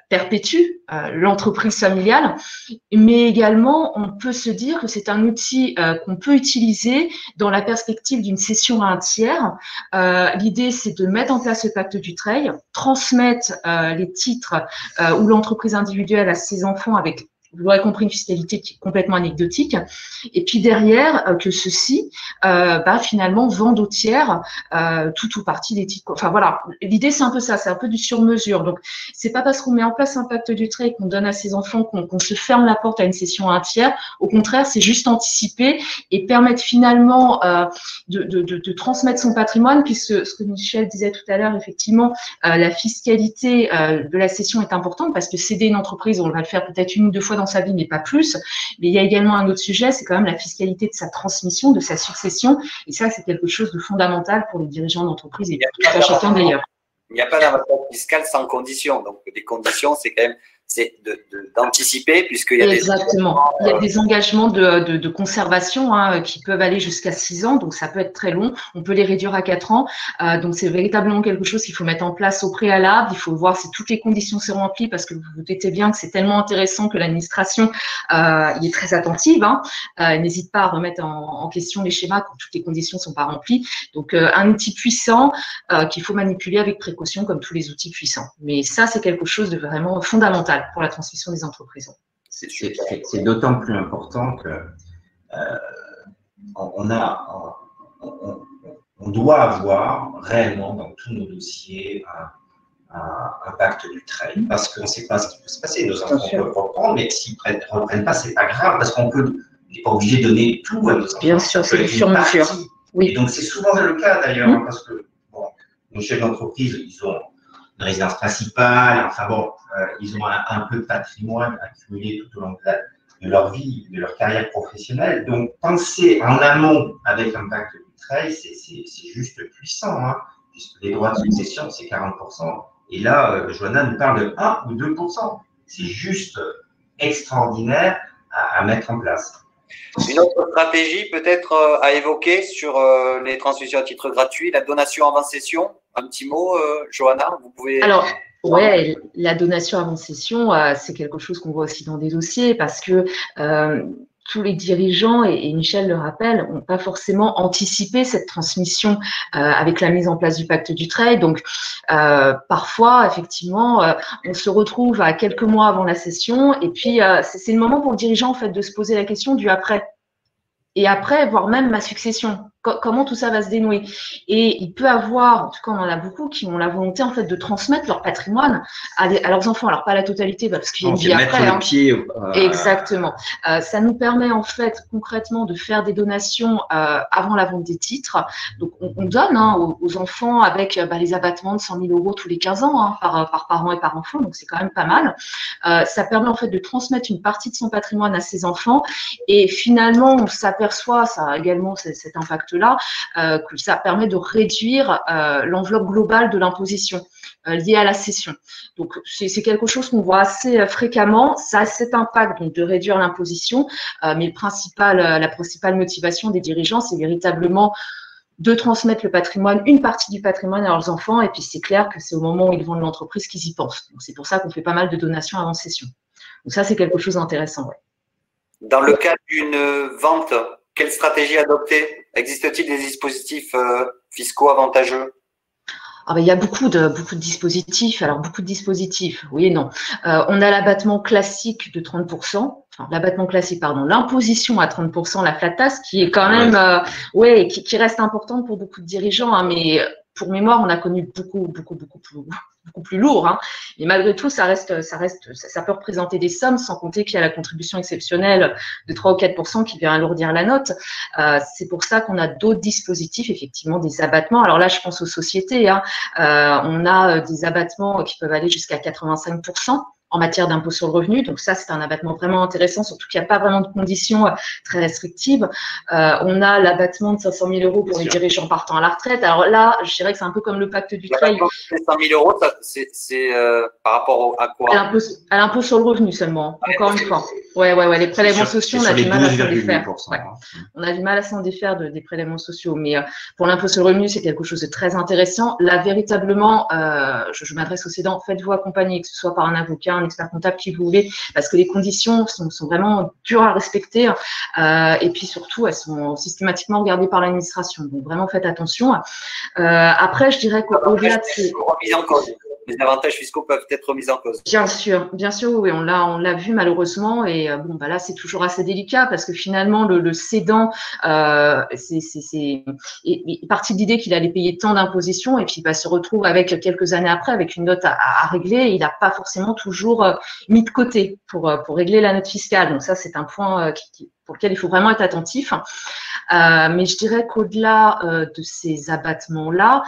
Speaker 2: perpétuent l'entreprise familiale. Mais également, on peut se dire que c'est un outil qu'on peut utiliser dans la perspective d'une cession à un tiers. L'idée, c'est de mettre en place le pacte Dutreil, transmettre les titres ou l'entreprise individuelle à ses enfants avec, vous l'aurez compris, une fiscalité qui est complètement anecdotique. Et puis derrière, que ceux-ci, finalement, vendent au tiers tout ou partie des titres. Enfin voilà, l'idée c'est un peu ça, c'est un peu du sur-mesure. Donc, c'est pas parce qu'on met en place un pacte Dutreil qu'on donne à ses enfants qu'on se ferme la porte à une cession à un tiers. Au contraire, c'est juste anticiper et permettre finalement de transmettre son patrimoine, puisque ce que Michel disait tout à l'heure, effectivement, la fiscalité de la cession est importante parce que céder une entreprise, on va le faire peut-être 1 ou 2 fois dans sa vie, mais pas plus. Mais il y a également un autre sujet, c'est quand même la fiscalité de sa transmission, de sa succession. Et ça, c'est quelque chose de fondamental pour les dirigeants d'entreprise et pour tout à chacun d'ailleurs.
Speaker 1: Il n'y a pas d'avantage fiscal sans conditions. Donc, les conditions, c'est quand même d'anticiper puisqu'il y a
Speaker 2: Exactement. Il y a des engagements de conservation qui peuvent aller jusqu'à 6 ans, donc ça peut être très long. On peut les réduire à 4 ans. Donc, c'est véritablement quelque chose qu'il faut mettre en place au préalable. Il faut voir si toutes les conditions sont remplies parce que vous vous doutez bien que c'est tellement intéressant que l'administration y est très attentive. N'hésite pas à remettre en question les schémas quand toutes les conditions ne sont pas remplies. Donc, un outil puissant qu'il faut manipuler avec précaution comme tous les outils puissants. Mais ça, c'est quelque chose de vraiment fondamental pour la transmission des entreprises.
Speaker 4: C'est d'autant plus important que on doit avoir réellement dans tous nos dossiers un pacte Dutreil parce qu'on ne sait pas ce qui peut se passer. Nos enfants peuvent reprendre, mais s'ils ne reprennent pas, c'est pas grave parce qu'on n'est pas obligé de donner tout à nos enfants.
Speaker 2: Bien sûr, c'est du sur-mesure.
Speaker 4: Oui. Et donc c'est souvent le cas d'ailleurs, parce que nos chefs d'entreprise, ils ont une résidence principale, enfin bon, ils ont un peu de patrimoine accumulé tout au long de leur vie, de leur carrière professionnelle. Donc, penser en amont avec l'impact du trade, c'est juste puissant, hein, puisque les droits de succession, c'est 40%. Et là, Joanna nous parle de 1 ou 2%. C'est juste extraordinaire à mettre en place.
Speaker 1: Une autre stratégie peut-être à évoquer sur les transmissions à titre gratuit, la donation avant cession. Un petit mot, Joanna, vous pouvez…
Speaker 2: Alors, ouais, la donation avant cession, c'est quelque chose qu'on voit aussi dans des dossiers parce que tous les dirigeants, et Michel le rappelle, n'ont pas forcément anticipé cette transmission avec la mise en place du pacte du trade. Donc, parfois, effectivement, on se retrouve à quelques mois avant la cession et puis c'est le moment pour le dirigeant en fait de se poser la question du après. Et après, voire même ma succession. Comment tout ça va se dénouer. Et il peut avoir, en tout cas on en a beaucoup, qui ont la volonté en fait de transmettre leur patrimoine à leurs enfants. Alors pas la totalité, parce qu'il y a une vie après.
Speaker 5: Mettre le pied.
Speaker 2: Exactement. Ça nous permet en fait concrètement de faire des donations avant la vente des titres. Donc on donne aux enfants avec les abattements de 100 000 € tous les 15 ans par parent et par enfant. Donc c'est quand même pas mal. Ça permet en fait de transmettre une partie de son patrimoine à ses enfants. Et finalement, on s'aperçoit, ça a également cet impact là, que ça permet de réduire l'enveloppe globale de l'imposition liée à la cession. Donc, c'est quelque chose qu'on voit assez fréquemment. Ça a cet impact donc, de réduire l'imposition, mais la principale motivation des dirigeants, c'est véritablement de transmettre le patrimoine, une partie du patrimoine à leurs enfants. Et puis, c'est clair que c'est au moment où ils vendent l'entreprise qu'ils y pensent. Donc, c'est pour ça qu'on fait pas mal de donations avant cession. Donc, ça, c'est quelque chose d'intéressant. Ouais.
Speaker 1: Dans le cas d'une vente, quelle stratégie adopter? Existe-t-il des dispositifs fiscaux avantageux?
Speaker 2: Il y a beaucoup de dispositifs. Alors, beaucoup de dispositifs, oui et non. On a l'abattement classique de 30%. L'abattement classique, pardon, l'imposition à 30%, la flat tax, qui est quand même, qui reste importante pour beaucoup de dirigeants, mais pour mémoire, on a connu beaucoup plus lourd. Et malgré tout, ça peut représenter des sommes, sans compter qu'il y a la contribution exceptionnelle de 3 ou 4% qui vient alourdir la note. C'est pour ça qu'on a d'autres dispositifs, effectivement, des abattements. Alors là, je pense aux sociétés. On a des abattements qui peuvent aller jusqu'à 85%. En matière d'impôt sur le revenu. Donc ça, c'est un abattement vraiment intéressant, surtout qu'il n'y a pas vraiment de conditions très restrictives. On a l'abattement de 500 000 € pour les dirigeants partant à la retraite. Alors là, je dirais que c'est un peu comme le pacte du trade.
Speaker 1: 500 000 €, c'est par rapport à quoi?
Speaker 2: À l'impôt sur le revenu seulement, encore une fois. Ouais, les prélèvements sociaux, on a du mal à s'en défaire. On a du mal à s'en défaire des prélèvements sociaux. Mais pour l'impôt sur le revenu, c'est quelque chose de très intéressant. Là, véritablement, je m'adresse aux cédants, faites-vous accompagner, que ce soit par un avocat, un expert comptable qui vous voulez, parce que les conditions sont vraiment dures à respecter et puis surtout elles sont systématiquement regardées par l'administration, donc vraiment faites attention. Après, je dirais qu'au-delà de ces…
Speaker 1: Les avantages fiscaux peuvent être remis en cause.
Speaker 2: Bien sûr, oui, on l'a vu malheureusement et là c'est toujours assez délicat parce que finalement le cédant est parti de l'idée qu'il allait payer tant d'impositions et puis se retrouve avec quelques années après avec une note à régler et il n'a pas forcément toujours mis de côté pour régler la note fiscale. Donc ça c'est un point pour lequel il faut vraiment être attentif. Mais je dirais qu'au-delà de ces abattements-là,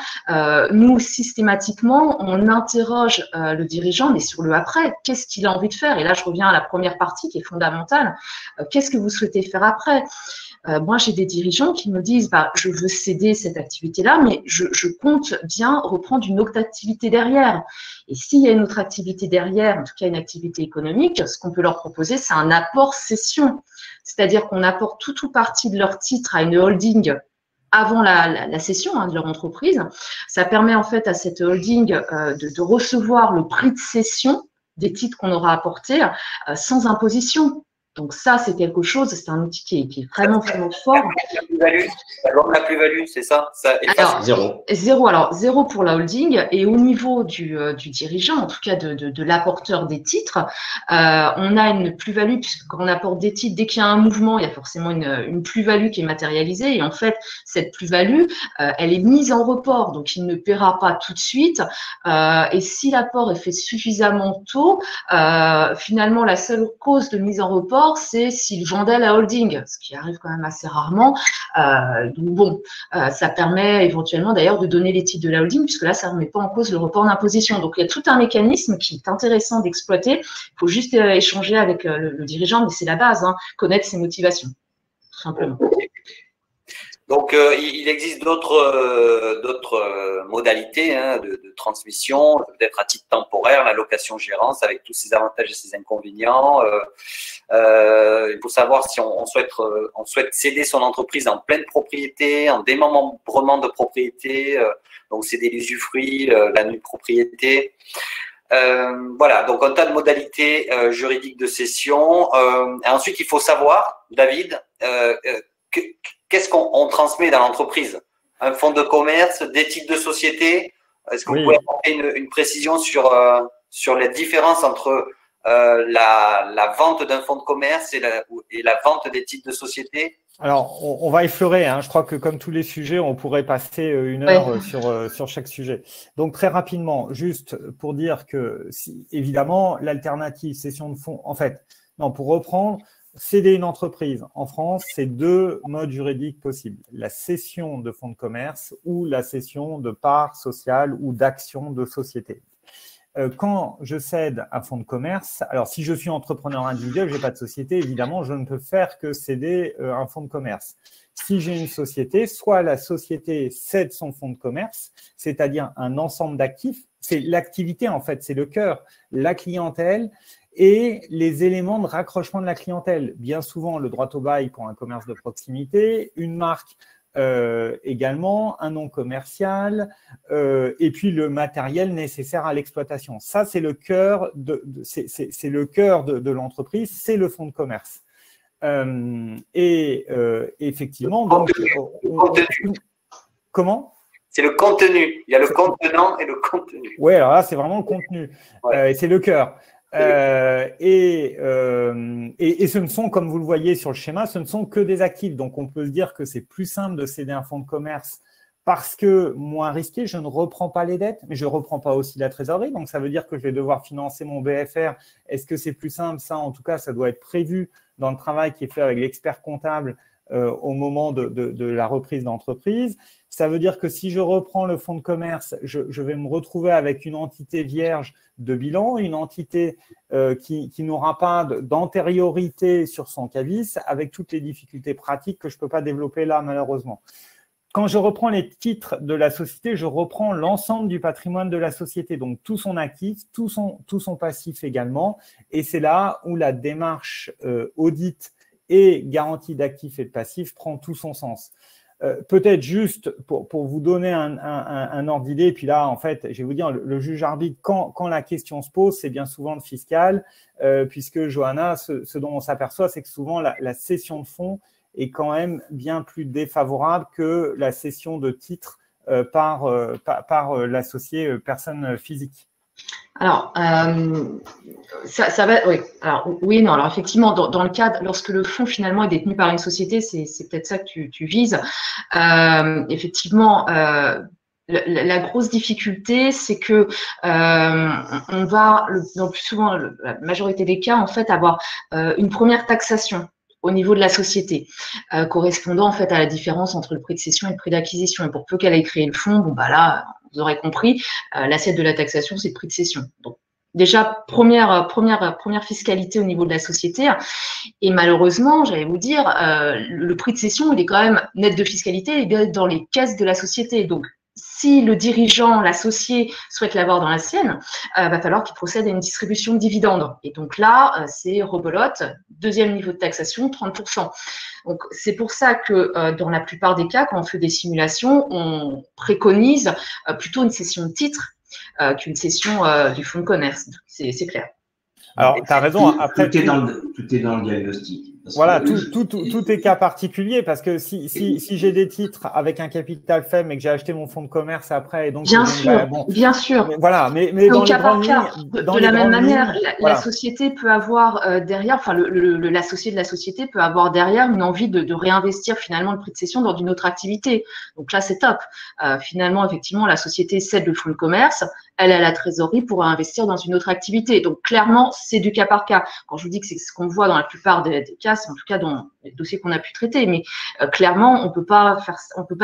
Speaker 2: nous, systématiquement, on interroge le dirigeant, mais sur le après, qu'est-ce qu'il a envie de faire? Et là, je reviens à la première partie qui est fondamentale. Qu'est-ce que vous souhaitez faire après? Moi, j'ai des dirigeants qui me disent je veux céder cette activité-là, mais je compte bien reprendre une autre activité derrière. Et s'il y a une autre activité derrière, en tout cas une activité économique, ce qu'on peut leur proposer, c'est un apport cession. C'est-à-dire qu'on apporte tout ou partie de leur titre à une holding avant la cession de leur entreprise. Ça permet en fait à cette holding de recevoir le prix de cession des titres qu'on aura apportés sans imposition. Donc ça, c'est quelque chose, c'est un outil qui est vraiment fort.
Speaker 1: La plus-value, c'est ça,
Speaker 2: alors, zéro. Alors, zéro pour la holding. Et au niveau du dirigeant, en tout cas de l'apporteur des titres, on a une plus-value, puisque quand on apporte des titres, dès qu'il y a un mouvement, il y a forcément une plus-value qui est matérialisée. Et en fait, cette plus-value, elle est mise en report. Donc, il ne paiera pas tout de suite. Et si l'apport est fait suffisamment tôt, finalement, la seule cause de mise en report, encore, c'est s'il vendait la holding, ce qui arrive quand même assez rarement. Donc bon, ça permet éventuellement d'ailleurs de donner les titres de la holding, puisque là, ça ne remet pas en cause le report d'imposition. Donc il y a tout un mécanisme qui est intéressant d'exploiter. Il faut juste échanger avec le dirigeant, mais c'est la base, hein, connaître ses motivations, tout simplement.
Speaker 1: Donc, il existe d'autres modalités de transmission, peut-être à titre temporaire, la location-gérance avec tous ses avantages et ses inconvénients. Il faut savoir si on souhaite céder son entreprise en pleine propriété, en démembrement de propriété, donc céder l'usufruit, la nue propriété. Voilà, donc un tas de modalités juridiques de cession. Ensuite, il faut savoir, David, qu'est-ce qu'on transmet dans l'entreprise? Un fonds de commerce, des titres de société? Est-ce que vous pouvez apporter une précision sur la différence entre la vente d'un fonds de commerce et la vente des titres de société?
Speaker 3: Alors, on va effleurer. Hein. Je crois que comme tous les sujets, on pourrait passer une heure sur chaque sujet. Donc, très rapidement, juste pour dire que, évidemment, l'alternative cession de fonds, en fait, non, pour reprendre, céder une entreprise en France, c'est deux modes juridiques possibles. La cession de fonds de commerce ou la cession de parts sociales ou d'actions de société. Quand je cède un fonds de commerce, alors si je suis entrepreneur individuel, je n'ai pas de société, évidemment, je ne peux faire que céder un fonds de commerce. Si j'ai une société, soit la société cède son fonds de commerce, c'est-à-dire un ensemble d'actifs, c'est l'activité en fait, c'est le cœur, la clientèle, et les éléments de raccrochement de la clientèle. Bien souvent, le droit au bail pour un commerce de proximité, une marque également, un nom commercial et puis le matériel nécessaire à l'exploitation. Ça, c'est le cœur c'est le cœur de l'entreprise, c'est le fonds de commerce. Effectivement, donc… Comment ?
Speaker 1: C'est le contenu. Il y a le contenant et le contenu.
Speaker 3: Oui, alors là, c'est vraiment le contenu. Ouais. C'est le cœur. Ce ne sont, comme vous le voyez sur le schéma, ce ne sont que des actifs. Donc, on peut se dire que c'est plus simple de céder un fonds de commerce parce que moins risqué, je ne reprends pas les dettes, mais je ne reprends pas aussi la trésorerie. Donc, ça veut dire que je vais devoir financer mon BFR. Est-ce que c'est plus simple? Ça, en tout cas, ça doit être prévu dans le travail qui est fait avec l'expert comptable au moment de la reprise d'entreprise. Ça veut dire que si je reprends le fonds de commerce, je vais me retrouver avec une entité vierge de bilan, une entité qui n'aura pas d'antériorité sur son CABIS, avec toutes les difficultés pratiques que je ne peux pas développer là, malheureusement. Quand je reprends les titres de la société, je reprends l'ensemble du patrimoine de la société, donc tout son actif, tout son passif également. Et c'est là où la démarche audit et garantie d'actifs et de passifs prend tout son sens. Peut-être juste pour vous donner un ordre d'idée, et puis là, en fait, je vais vous dire, le juge arbitre, quand la question se pose, c'est bien souvent le fiscal, puisque, Johanna, ce dont on s'aperçoit, c'est que souvent, la cession de fonds est quand même bien plus défavorable que la cession de titres par l'associé personne physique.
Speaker 2: Alors, ça va, oui. Alors, oui, non. Alors, effectivement, dans le cadre, lorsque le fonds finalement est détenu par une société, c'est peut-être ça que tu vises. Effectivement, la grosse difficulté, c'est que on va, dans plus souvent, la majorité des cas, en fait, avoir une première taxation au niveau de la société, correspondant en fait à la différence entre le prix de cession et le prix d'acquisition. Et pour peu qu'elle ait créé le fonds, bon bah là, vous aurez compris, l'assiette de la taxation, c'est le prix de cession. Donc déjà, première fiscalité au niveau de la société. Et malheureusement, j'allais vous dire, le prix de cession, il est quand même net de fiscalité, il est dans les caisses de la société. Donc si le dirigeant, l'associé, souhaite l'avoir dans la sienne, va falloir qu'il procède à une distribution de dividendes. Et donc là, c'est rebelote, deuxième niveau de taxation, 30%. Donc c'est pour ça que dans la plupart des cas, quand on fait des simulations, on préconise plutôt une cession de titres qu'une cession du fonds de commerce. C'est clair.
Speaker 3: Alors, tu as raison. Après,
Speaker 4: tout est dans le diagnostic.
Speaker 3: Voilà, tout est cas particulier parce que si j'ai des titres avec un capital faible mais que j'ai acheté mon fonds de commerce après, et donc
Speaker 2: bien sûr.
Speaker 3: Mais, voilà, mais dans les grandes lignes,
Speaker 2: de la même manière, la société peut avoir derrière, enfin l'associé de la société peut avoir derrière une envie de réinvestir finalement le prix de cession dans une autre activité. Donc là, c'est top. Finalement, effectivement, la société cède le fonds de commerce, elle a la trésorerie pour investir dans une autre activité. Donc, clairement, c'est du cas par cas. Quand je vous dis que c'est ce qu'on voit dans la plupart des cas, c'est en tout cas dans les dossiers qu'on a pu traiter. Mais clairement, on peut pas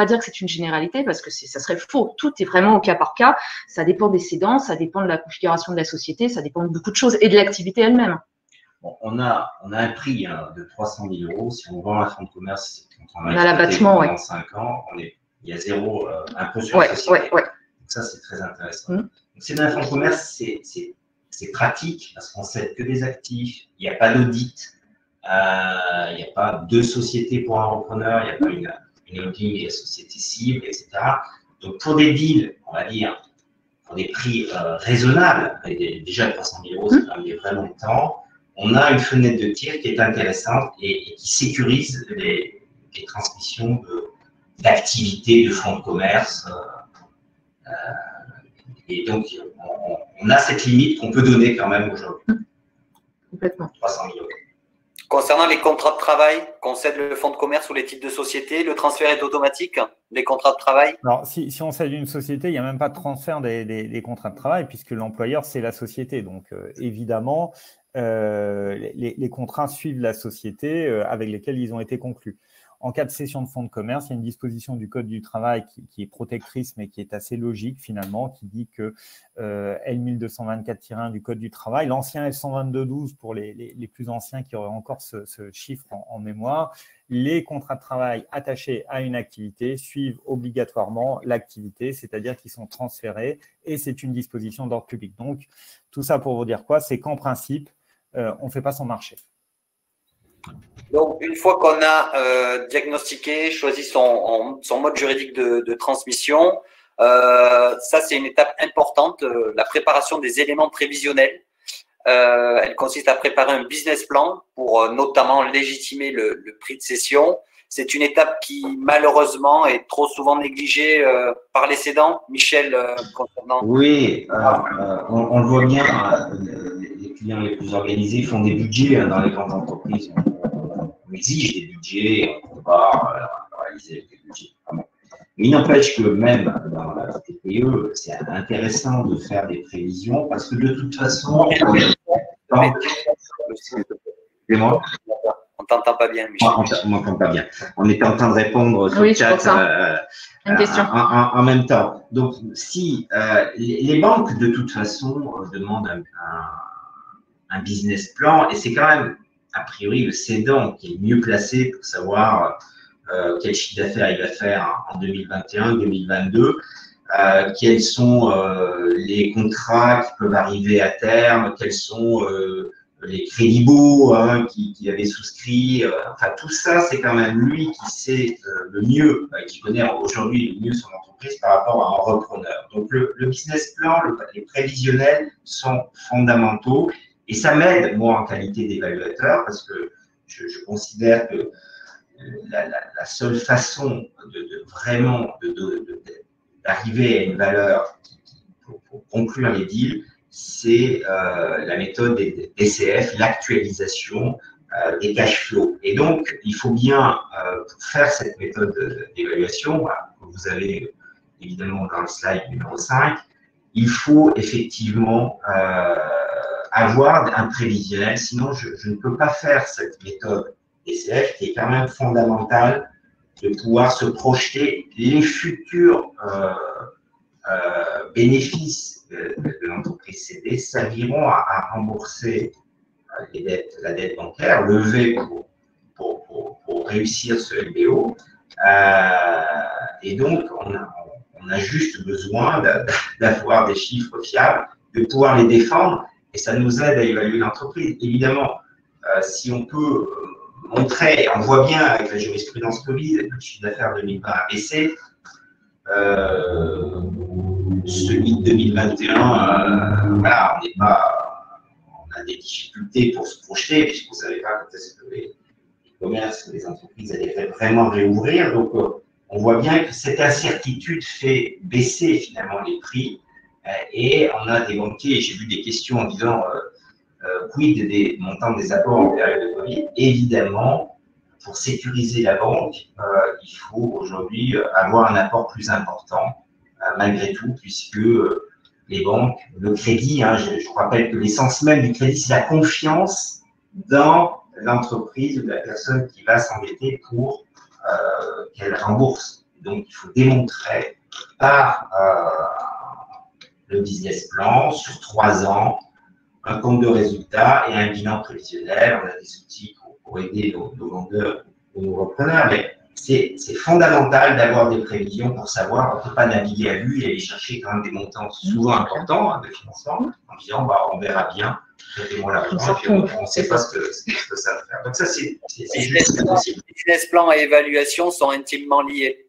Speaker 2: dire que c'est une généralité parce que ça serait faux. Tout est vraiment au cas par cas. Ça dépend des cédants, ça dépend de la configuration de la société, ça dépend de beaucoup de choses et de l'activité elle-même.
Speaker 4: Bon, on a un prix de 300 000 €. Si on vend un fonds de commerce,
Speaker 2: on a l'abattement,
Speaker 4: pendant 5 ans, il y a 0 impôt sur la société. Donc ça, c'est très intéressant. Donc, c'est dans un fonds de commerce, c'est pratique parce qu'on ne cède que des actifs, il n'y a pas d'audit, il n'y a pas deux sociétés pour un repreneur, il n'y a pas une holding et une société cible, etc. Donc, pour des deals, on va dire, pour des prix raisonnables, et déjà 300 000 €, c'est quand même vraiment longtemps, on a une fenêtre de tir qui est intéressante et qui sécurise les transmissions d'activités de fonds de commerce. Et donc, on a cette limite qu'on peut donner quand même aujourd'hui.
Speaker 2: Complètement.
Speaker 4: 300 000 €.
Speaker 1: Concernant les contrats de travail, qu'on cède le fonds de commerce ou les titres de société, le transfert est automatique des contrats de travail?
Speaker 3: Alors, si on cède une société, il n'y a même pas de transfert des contrats de travail puisque l'employeur, c'est la société. Donc, évidemment, les contrats suivent la société avec lesquelles ils ont été conclus. En cas de cession de fonds de commerce, il y a une disposition du Code du travail qui est protectrice, mais qui est assez logique finalement, qui dit que L1224-1 du Code du travail, l'ancien L122-12 pour les plus anciens qui auraient encore ce chiffre en mémoire, les contrats de travail attachés à une activité suivent obligatoirement l'activité, c'est-à-dire qu'ils sont transférés et c'est une disposition d'ordre public. Donc, tout ça pour vous dire quoi? C'est qu'en principe, on ne fait pas son marché.
Speaker 1: Donc, une fois qu'on a diagnostiqué, choisi son mode juridique de transmission, ça, c'est une étape importante, la préparation des éléments prévisionnels. Elle consiste à préparer un business plan pour notamment légitimer le prix de cession. C'est une étape qui, malheureusement, est trop souvent négligée par les cédants. Michel, concernant…
Speaker 4: Oui, on le voit bien, les clients les plus organisés font des budgets dans les grandes entreprises. On exige des budgets, on va réaliser des budgets. Mais il n'empêche que même dans la TPE, c'est intéressant de faire des prévisions parce que de toute façon, excusez-moi.
Speaker 1: On t'entend pas bien, Michel.
Speaker 4: On m'entend pas bien. On était en train de répondre sur le chat en même temps. Donc, si les banques, de toute façon, demandent un business plan, et c'est quand même, a priori, le cédant qui est mieux placé pour savoir quel chiffre d'affaires il va faire en 2021, 2022, quels sont les contrats qui peuvent arriver à terme, quels sont les crédits-baux qui avaient souscrit. Enfin, tout ça, c'est quand même lui qui sait le mieux, qui connaît aujourd'hui le mieux son entreprise par rapport à un repreneur. Donc, le business plan, les prévisionnels sont fondamentaux et ça m'aide, moi, en qualité d'évaluateur, parce que je considère que la seule façon vraiment d'arriver à une valeur pour conclure les deals, c'est la méthode des DCF, l'actualisation des cash flows. Et donc, il faut bien, pour faire cette méthode d'évaluation, que vous avez évidemment dans le slide numéro 5, il faut effectivement avoir un prévisionnel, sinon je ne peux pas faire cette méthode DCF qui est quand même fondamentale de pouvoir se projeter les futurs bénéfices de l'entreprise cédée serviront à rembourser la dette bancaire, levée pour réussir ce LBO. Et donc, on a juste besoin d'avoir des chiffres fiables, de pouvoir les défendre, et ça nous aide à évaluer l'entreprise. Évidemment, si on peut montrer, on voit bien avec la jurisprudence Covid, le chiffre d'affaires 2020 a baissé, celui de 2021, voilà, on a des difficultés pour se projeter, puisqu'on ne savait pas quand est-ce que les commerces, les entreprises allaient vraiment réouvrir. Donc, on voit bien que cette incertitude fait baisser finalement les prix. Et on a des banquiers, j'ai vu des questions en disant quid des montants des apports en période de Covid. Évidemment, pour sécuriser la banque, il faut aujourd'hui avoir un apport plus important, malgré tout, puisque les banques, le crédit. Hein, je rappelle que l'essence même du crédit, c'est la confiance dans l'entreprise ou la personne qui va s'endetter pour qu'elle rembourse. Donc, il faut démontrer par le business plan sur 3 ans, un compte de résultat et un bilan prévisionnel. On a des outils pour aider nos vendeurs ou nos repreneurs, mais c'est fondamental d'avoir des prévisions pour savoir. On ne peut pas naviguer à vue et aller chercher quand même des montants souvent importants de financement en disant bah, on verra bien, traitez-moi l'argent, et puis on ne sait pas ce que ça va faire. Donc ça, c'est juste possible.
Speaker 1: Business plan et évaluation sont intimement liés.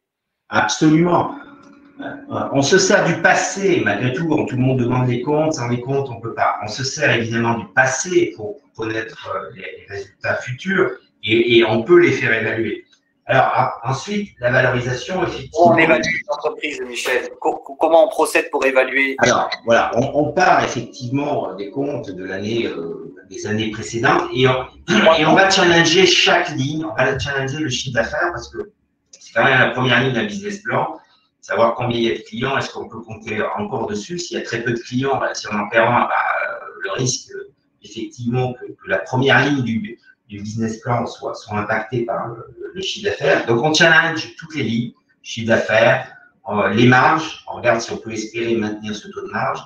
Speaker 4: Absolument. On se sert du passé, malgré tout, tout le monde demande les comptes, sans les comptes, on ne peut pas. On se sert évidemment du passé pour connaître les résultats futurs et on peut les faire évaluer. Alors, ensuite, la valorisation, effectivement.
Speaker 1: On évalue l'entreprise, Michel. Comment on procède pour évaluer?
Speaker 4: Alors, voilà, on part effectivement des comptes de l'année, des années précédentes et on va challenger chaque ligne, on va challenger le chiffre d'affaires parce que c'est quand même la première ligne d'un business plan. Savoir combien il y a de clients, est-ce qu'on peut compter encore dessus? S'il y a très peu de clients, si on en perd un, le risque, effectivement, que la première ligne du business plan soit impactée par le chiffre d'affaires. Donc, on challenge toutes les lignes, chiffre d'affaires, les marges, on regarde si on peut espérer maintenir ce taux de marge,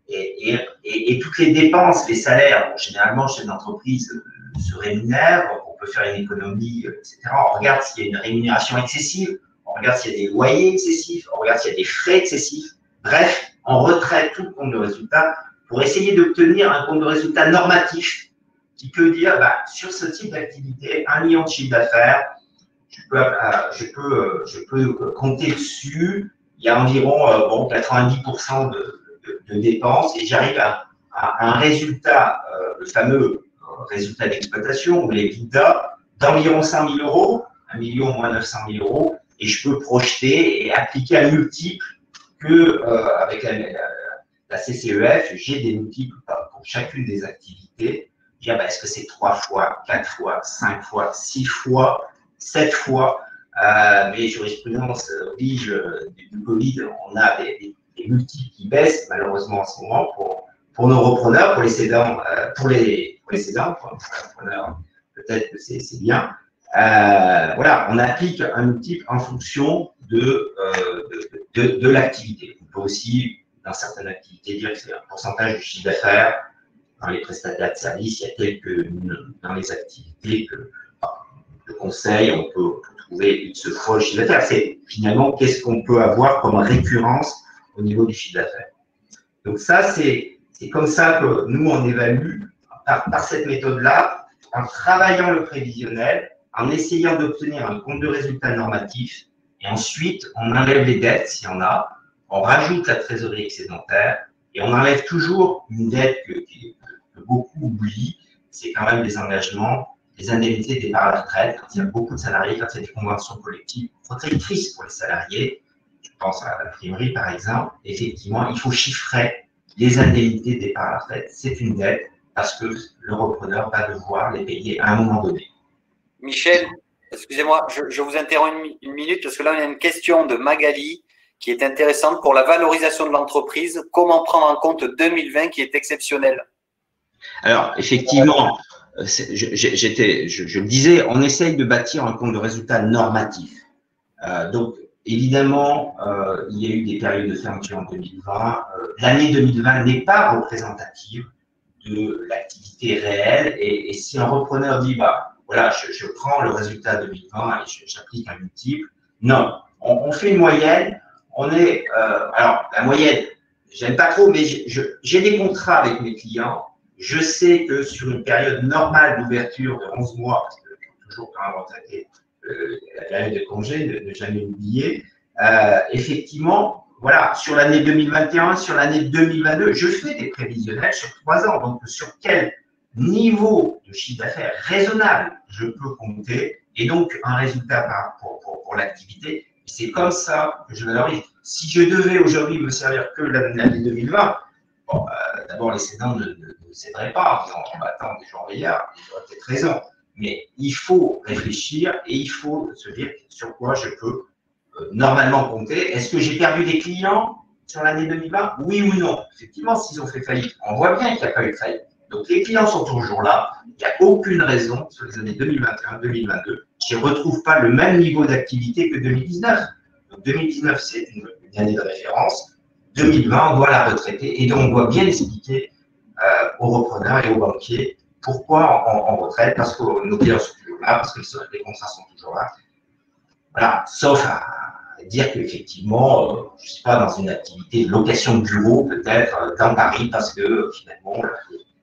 Speaker 4: et toutes les dépenses, les salaires. Bon, généralement, chez une entreprise se rémunère, on peut faire une économie, etc. On regarde s'il y a une rémunération excessive. On regarde s'il y a des loyers excessifs, on regarde s'il y a des frais excessifs. Bref, on retraite tout le compte de résultat pour essayer d'obtenir un compte de résultat normatif qui peut dire, bah, sur ce type d'activité, 1 million de chiffre d'affaires, je peux compter dessus. Il y a environ 90% de dépenses et j'arrive à un résultat, le fameux résultat d'exploitation ou les EBITDA, d'environ 100 000 euros, 1 million moins 900 000 euros. Et je peux projeter et appliquer un multiple que, avec la CCEF, j'ai des multiples pour chacune des activités. Dire, bah, est-ce que c'est 3 fois, 4 fois, 5 fois, 6 fois, 7 fois mais jurisprudence oblige du Covid, on a des multiples qui baissent malheureusement en ce moment pour nos repreneurs, pour les cédants, pour les cédants, pour les repreneurs, peut-être que c'est bien. Voilà, on applique un multiple en fonction de l'activité. On peut aussi, dans certaines activités, dire que c'est un pourcentage du chiffre d'affaires. Dans les prestataires de services, il y a tel que dans les activités que le conseil, on peut trouver X fois le chiffre d'affaires. C'est finalement qu'est-ce qu'on peut avoir comme récurrence au niveau du chiffre d'affaires. Donc ça, c'est comme ça que nous, on évalue par cette méthode-là, en travaillant le prévisionnel, en essayant d'obtenir un compte de résultat normatif, et ensuite, on enlève les dettes, s'il y en a, on rajoute la trésorerie excédentaire, et on enlève toujours une dette que beaucoup oublient, c'est quand même les engagements, les indemnités de départ à la retraite, quand il y a beaucoup de salariés, quand il y a des conventions collectives protectrices pour les salariés, je pense à la primerie par exemple, effectivement, il faut chiffrer les indemnités de départ à la retraite, c'est une dette, parce que le repreneur va devoir les payer à un moment donné.
Speaker 1: Michel, excusez-moi, je vous interromps une minute parce que là, on a une question de Magali qui est intéressante pour la valorisation de l'entreprise. Comment prendre en compte 2020 qui est exceptionnel?
Speaker 4: Alors, effectivement, je le disais, on essaye de bâtir un compte de résultat normatif. Donc, évidemment, il y a eu des périodes de fermeture en 2020. L'année 2020 n'est pas représentative de l'activité réelle. Et si un repreneur dit, bah, voilà, je prends le résultat 2020 et j'applique un multiple, non, on fait une moyenne. On est, alors, la moyenne, j'aime pas trop, mais j'ai des contrats avec mes clients. Je sais que sur une période normale d'ouverture de 11 mois, parce que toujours quand même retraité la période de congé, ne jamais oublier, effectivement, voilà, sur l'année 2021, sur l'année 2022, je fais des prévisionnels sur 3 ans. Donc, sur quel niveau de chiffre d'affaires raisonnable je peux compter et donc un résultat pour l'activité. C'est comme ça que je valorise. Si je devais aujourd'hui me servir que l'année 2020, bon, d'abord les cédants ne céderaient pas en disant on va attendre des jours meilleurs, ils auraient peut-être raison. Mais il faut réfléchir et il faut se dire sur quoi je peux normalement compter. Est-ce que j'ai perdu des clients? sur l'année 2020? Oui ou non? Effectivement, s'ils ont fait faillite, on voit bien qu'il n'y a pas eu de faillite. Donc, les clients sont toujours là. Il n'y a aucune raison sur les années 2021-2022 qu'ils ne retrouvent pas le même niveau d'activité que 2019. Donc, 2019, c'est une année de référence. 2020, on doit la retraiter et donc on doit bien expliquer aux repreneurs et aux banquiers pourquoi on retraite, parce que nos clients sont toujours là, parce que les contrats sont toujours là. Voilà, sauf à dire qu'effectivement, je ne sais pas, dans une activité de location de bureau, peut-être, dans Paris, parce que finalement,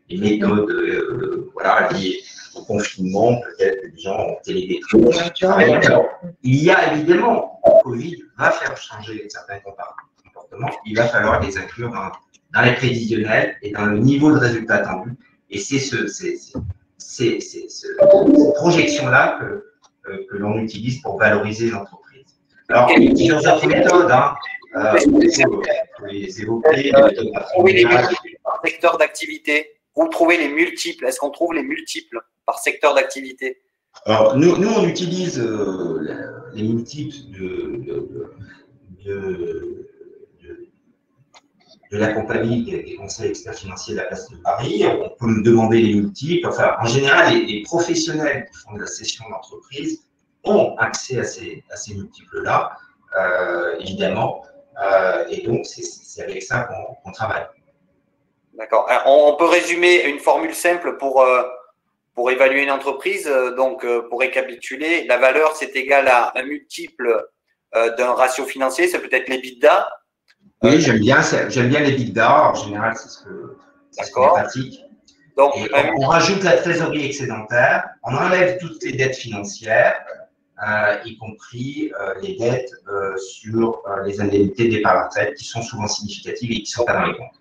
Speaker 4: les méthodes voilà, liées au confinement, peut-être que les gens ont télédétruit. Il y a évidemment, le Covid va faire changer certains comportements, il va falloir les inclure dans les prévisionnels et dans le niveau de résultat attendu. Et c'est cette projection-là que l'on utilise pour valoriser l'entreprise. Alors, il y a plusieurs autres méthodes, pour les évoquer.
Speaker 1: Trouver les multiples par secteur d'activité. Où trouver les multiples? Est-ce qu'on trouve les multiples par secteur d'activité?
Speaker 4: Alors, nous, on utilise les multiples de la compagnie des conseils experts financiers de la place de Paris. On peut me demander les multiples. Enfin, en général, les professionnels qui font de la cession d'entreprise ont accès à ces multiples-là, évidemment. Et donc, c'est avec ça qu'on travaille.
Speaker 1: D'accord. On peut résumer une formule simple pour évaluer une entreprise. Donc, pour récapituler, la valeur, c'est égal à un multiple d'un ratio financier. Ça peut être l'EBITDA.
Speaker 4: Oui, j'aime bien l'EBITDA. En général, c'est ce qu'on pratique. Donc, on rajoute la trésorerie excédentaire. On enlève toutes les dettes financières, y compris les dettes sur les indemnités départ à la retraite, qui sont souvent significatives et qui ne sont pas dans les comptes.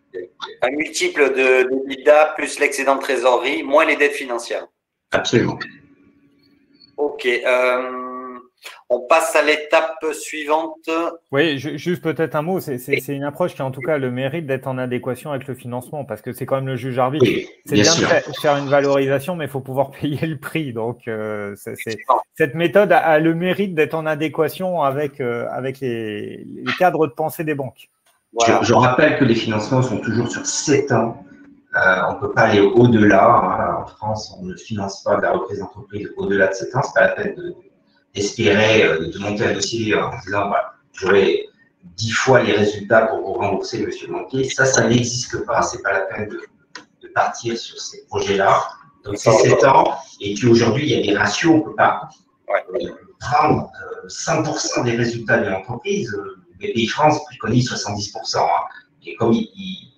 Speaker 1: Un multiple de l'EBITDA plus l'excédent de trésorerie, moins les dettes financières.
Speaker 4: Absolument.
Speaker 1: Ok. On passe à l'étape suivante.
Speaker 3: Oui, juste peut-être un mot. C'est une approche qui a en tout cas le mérite d'être en adéquation avec le financement, parce que c'est quand même le juge arbitre.
Speaker 4: Oui,
Speaker 3: c'est bien de faire une valorisation, mais il faut pouvoir payer le prix. Donc, cette méthode a le mérite d'être en adéquation avec les cadres de pensée des banques.
Speaker 4: Voilà. Je rappelle que les financements sont toujours sur 7 ans. On ne peut pas aller au-delà. En France, on ne finance pas de la reprise d'entreprise au-delà de 7 ans. Ce n'est pas la peine d'espérer de monter un dossier en disant j'aurai 10 fois les résultats pour vous rembourser, monsieur le banquier. Ça n'existe pas. Ce n'est pas la peine de partir sur ces projets-là. Donc, c'est 7 ans. Et puis aujourd'hui, il y a des ratios. On ne peut pas prendre 100% des résultats de l'entreprise. BPI France préconise 70%. Et comme ils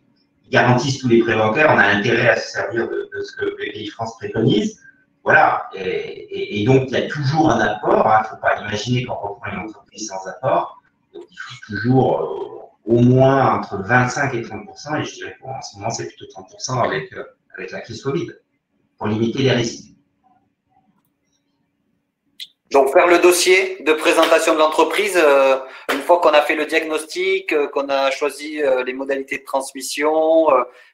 Speaker 4: garantissent tous les prêts bancaires, on a intérêt à se servir de ce que BPI France préconise. Voilà. Et donc, il y a toujours un apport. Il ne faut pas imaginer qu'on reprend une entreprise sans apport. Donc, il faut toujours au moins entre 25 et 30%. Et je dirais qu'en ce moment, c'est plutôt 30% avec la crise Covid, pour limiter les risques.
Speaker 1: Donc, faire le dossier de présentation de l'entreprise, une fois qu'on a fait le diagnostic, qu'on a choisi les modalités de transmission,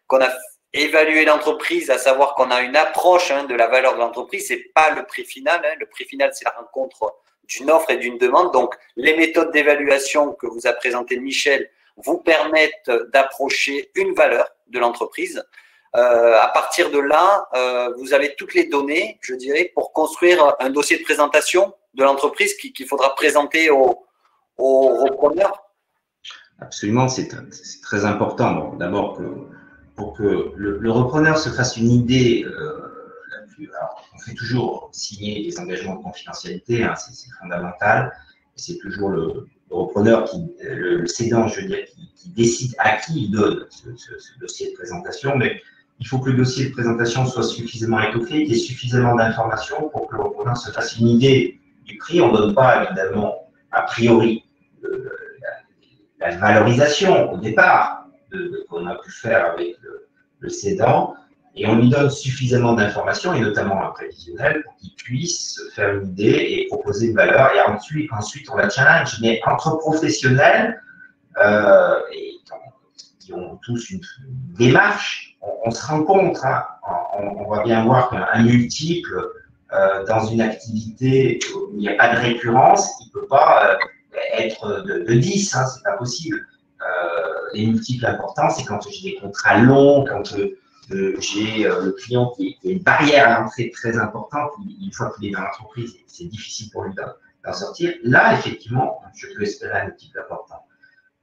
Speaker 1: qu'on a évalué l'entreprise, à savoir qu'on a une approche de la valeur de l'entreprise, c'est pas le prix final. Le prix final, c'est la rencontre d'une offre et d'une demande. Donc, les méthodes d'évaluation que vous a présentées Michel vous permettent d'approcher une valeur de l'entreprise. À partir de là, vous avez toutes les données, je dirais, pour construire un dossier de présentation de l'entreprise qu'il faudra présenter aux repreneurs.
Speaker 4: Absolument, c'est très important. Bon, d'abord, pour que le repreneur se fasse une idée, alors, on fait toujours signer des engagements de confidentialité, c'est fondamental. C'est toujours le repreneur, le cédant, je veux dire, qui décide à qui il donne ce dossier de présentation, mais il faut que le dossier de présentation soit suffisamment étoffé, qu'il y ait suffisamment d'informations pour que le repreneur se fasse une idée du prix. On ne donne pas, évidemment, a priori, la valorisation au départ qu'on a pu faire avec le cédant, et on lui donne suffisamment d'informations, et notamment un prévisionnel, pour qu'il puisse se faire une idée et proposer une valeur. Et ensuite on la challenge. Mais entre professionnels, qui ont tous une démarche, on se rencontre. On va bien voir qu'un multiple dans une activité où il n'y a pas de récurrence, il ne peut pas être de 10, c'est pas possible. les multiples importants, c'est quand j'ai des contrats longs, quand j'ai le client qui a une barrière à l'entrée très importante, une fois qu'il est dans l'entreprise, c'est difficile pour lui d'en sortir. Là, effectivement, je peux espérer un multiple important.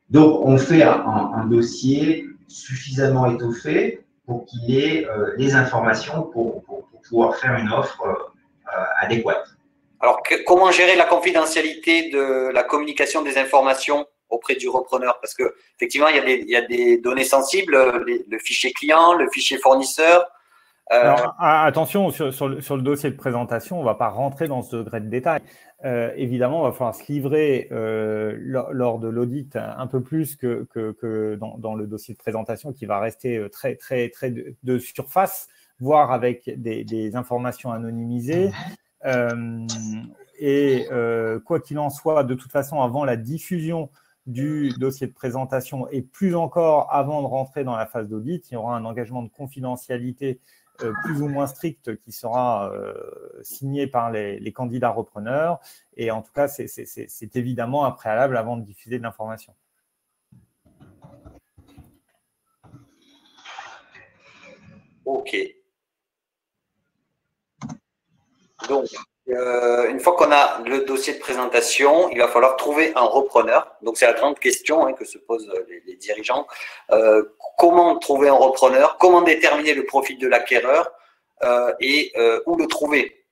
Speaker 4: Donc, on fait un dossier suffisamment étoffé pour qu'il ait les informations pour pouvoir faire une offre adéquate.
Speaker 1: Alors, comment gérer la confidentialité de la communication des informations auprès du repreneur? Parce que effectivement, il y a des données sensibles, le fichier client, le fichier fournisseur.
Speaker 3: Alors, attention, sur le dossier de présentation, on ne va pas rentrer dans ce degré de détail. Évidemment, il va falloir se livrer lors de l'audit un peu plus que dans le dossier de présentation qui va rester très de surface, voire avec des informations anonymisées. Quoi qu'il en soit, de toute façon, avant la diffusion du dossier de présentation et plus encore avant de rentrer dans la phase d'audit, il y aura un engagement de confidentialité plus ou moins strict qui sera signé par les candidats repreneurs. Et en tout cas, c'est évidemment un préalable avant de diffuser de l'information.
Speaker 1: OK. Donc, une fois qu'on a le dossier de présentation, il va falloir trouver un repreneur. Donc, c'est la grande question que se posent les dirigeants. Comment trouver un repreneur? Comment déterminer le profil de l'acquéreur et où le trouver?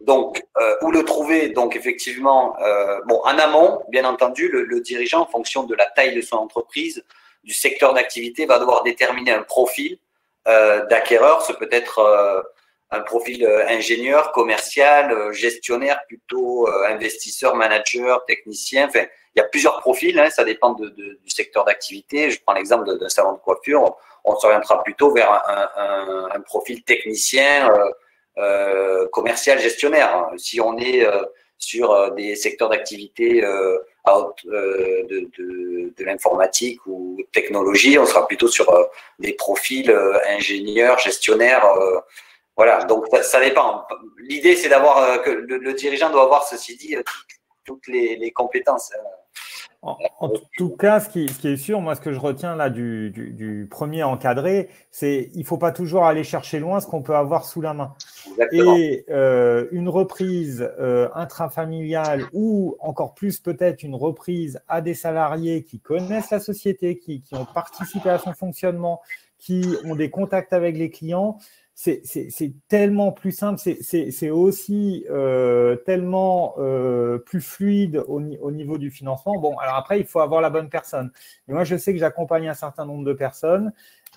Speaker 1: Donc, où le trouver? Donc, effectivement, en amont, bien entendu, le dirigeant, en fonction de la taille de son entreprise, du secteur d'activité, va devoir déterminer un profil d'acquéreur. Ce peut être un profil ingénieur, commercial, gestionnaire, plutôt investisseur, manager, technicien. Enfin, il y a plusieurs profils, ça dépend du secteur d'activité. Je prends l'exemple d'un salon de coiffure. On s'orientera plutôt vers un profil technicien, commercial, gestionnaire. Si on est sur des secteurs d'activité de l'informatique ou technologie, on sera plutôt sur des profils ingénieurs, gestionnaires. Voilà, donc ça dépend. L'idée, c'est d'avoir que le dirigeant doit avoir, ceci dit, toutes les compétences.
Speaker 3: En tout cas, ce qui est sûr, moi, ce que je retiens là du premier encadré, c'est il ne faut pas toujours aller chercher loin ce qu'on peut avoir sous la main.
Speaker 1: Exactement.
Speaker 3: Et une reprise intrafamiliale ou encore plus peut-être une reprise à des salariés qui connaissent la société, qui ont participé à son fonctionnement, qui ont des contacts avec les clients, c'est tellement plus simple, c'est aussi tellement plus fluide au niveau du financement. Bon, alors après, il faut avoir la bonne personne. Et moi, je sais que j'accompagne un certain nombre de personnes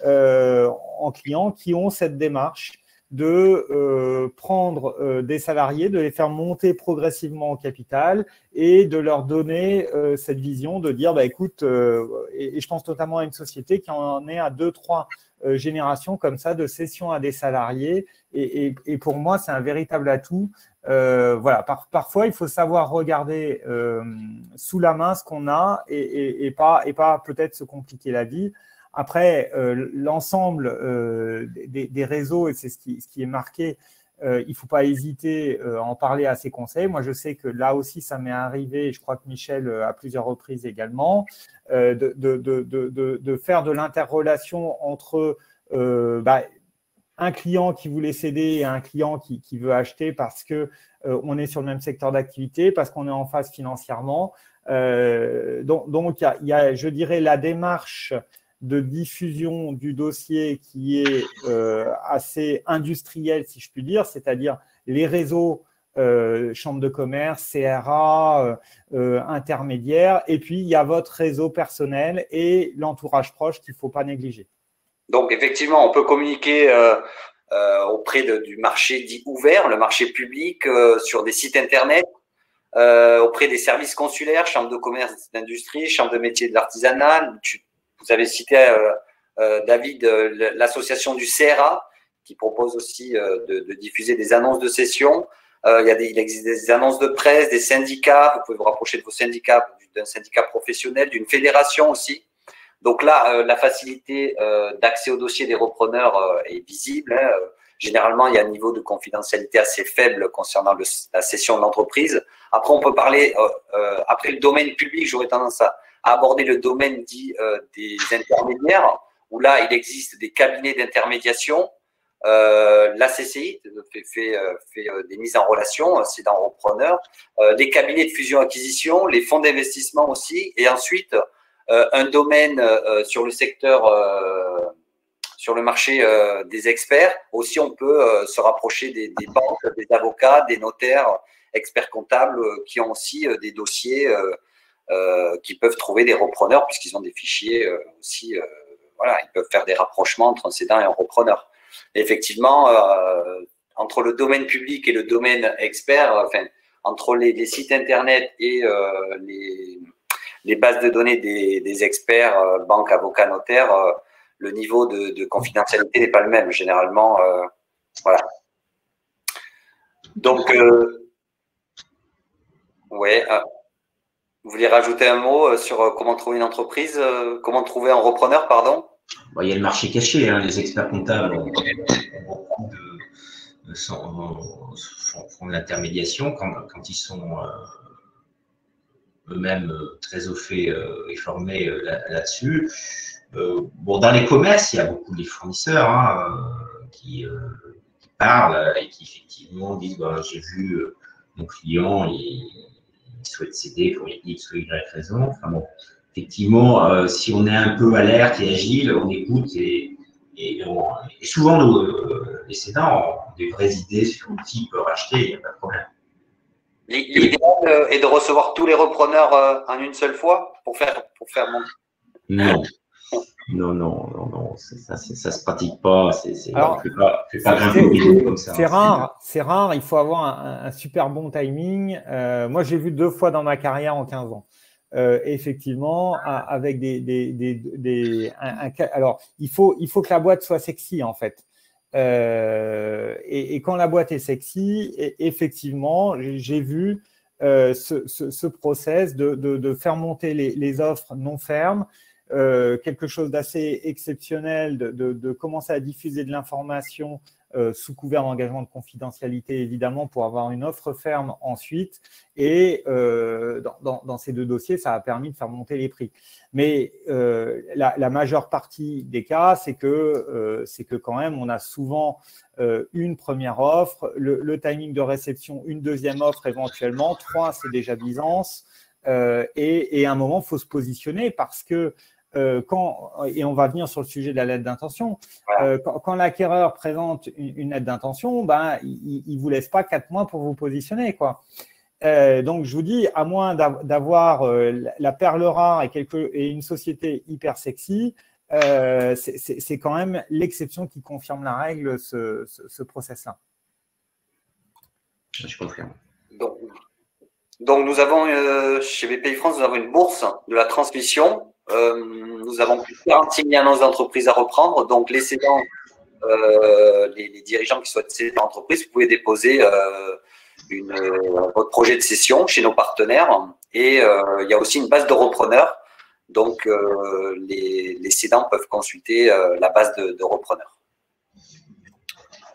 Speaker 3: en clients qui ont cette démarche de prendre des salariés, de les faire monter progressivement au capital et de leur donner cette vision de dire, écoute, et je pense notamment à une société qui en est à 2-3 générations comme ça de cession à des salariés et pour moi, c'est un véritable atout. Voilà, parfois, il faut savoir regarder sous la main ce qu'on a et pas peut-être se compliquer la vie. Après, l'ensemble des réseaux, et c'est ce qui est marqué, il ne faut pas hésiter à en parler à ses conseils. Moi, je sais que là aussi, ça m'est arrivé, et je crois que Michel à plusieurs reprises également, de faire de l'interrelation entre un client qui voulait céder et un client qui veut acheter parce qu'on est sur le même secteur d'activité, parce qu'on est en phase financièrement. Donc, il y a, je dirais, la démarche de diffusion du dossier qui est assez industriel, si je puis dire, c'est-à-dire les réseaux chambres de commerce, CRA, intermédiaires, et puis il y a votre réseau personnel et l'entourage proche qu'il ne faut pas négliger.
Speaker 1: Donc, effectivement, on peut communiquer auprès du marché dit ouvert, le marché public, sur des sites Internet, auprès des services consulaires, chambres de commerce d'industrie, chambres de métier de l'artisanat. Vous avez cité, David, l'association du CRA qui propose aussi de diffuser des annonces de session. Il existe des annonces de presse, des syndicats. Vous pouvez vous rapprocher de vos syndicats, d'un syndicat professionnel, d'une fédération aussi. Donc là, la facilité d'accès au dossier des repreneurs est visible. Généralement, il y a un niveau de confidentialité assez faible concernant la cession de l'entreprise. Après, on peut parler, après le domaine public, j'aurais tendance à aborder le domaine dit des intermédiaires, où là, il existe des cabinets d'intermédiation. La CCI fait des mises en relation, cédant-repreneur, les cabinets de fusion-acquisition, les fonds d'investissement aussi, et ensuite un domaine sur le secteur, sur le marché des experts. Aussi, on peut se rapprocher des banques, des avocats, des notaires, experts comptables qui ont aussi des dossiers qui peuvent trouver des repreneurs puisqu'ils ont des fichiers aussi. Voilà, ils peuvent faire des rapprochements entre un cédant et un repreneur. Et effectivement, entre le domaine public et le domaine expert, enfin, entre les sites internet et les bases de données des experts, banques, avocats, notaires, le niveau de confidentialité n'est pas le même. Généralement, voilà. Donc, ouais. Vous voulez rajouter un mot sur comment trouver une entreprise, comment trouver un repreneur, pardon?
Speaker 4: Bon, il y a le marché caché, hein, les experts comptables font de l'intermédiation quand ils sont eux-mêmes très au fait et formés là-dessus. Bon, dans les commerces, il y a beaucoup de fournisseurs qui parlent et qui effectivement disent bah, j'ai vu mon client, il souhaite céder pour X ou Y raison. Enfin bon, effectivement, si on est un peu alerte et agile, on écoute et souvent les cédants ont des vraies idées sur qui peut racheter, il n'y a pas de problème.
Speaker 1: L'idéal est de recevoir tous les repreneurs en une seule fois pour faire monter.
Speaker 4: Non. Non, ça se pratique pas.
Speaker 3: C'est rare, il faut avoir un super bon timing. Moi, j'ai vu 2 fois dans ma carrière en 15 ans. Effectivement, avec alors, il faut que la boîte soit sexy, en fait. Et quand la boîte est sexy, effectivement, j'ai vu ce process de faire monter les offres non fermes. Quelque chose d'assez exceptionnel, de commencer à diffuser de l'information sous couvert d'engagement de confidentialité, évidemment, pour avoir une offre ferme ensuite. Et dans ces 2 dossiers, ça a permis de faire monter les prix. Mais la majeure partie des cas, c'est que quand même, on a souvent une première offre, le timing de réception, une deuxième offre éventuellement, 3, c'est déjà Byzance. Et à un moment, il faut se positionner parce que et on va venir sur le sujet de la lettre d'intention, voilà. Quand l'acquéreur présente une lettre d'intention, ben, il ne vous laisse pas 4 mois pour vous positionner, quoi. Donc, je vous dis, à moins d'avoir la perle rare et une société hyper sexy, c'est quand même l'exception qui confirme la règle, ce process-là.
Speaker 4: Je confirme.
Speaker 1: Donc, nous avons, chez BPI-France, nous avons une bourse de la transmission. Nous avons plus de 46 000 annonces d'entreprises à reprendre. Donc, les cédants, les dirigeants qui souhaitent céder l'entreprise, vous pouvez déposer votre projet de cession chez nos partenaires. Et il y a aussi une base de repreneurs. Donc, les cédants peuvent consulter la base de repreneurs.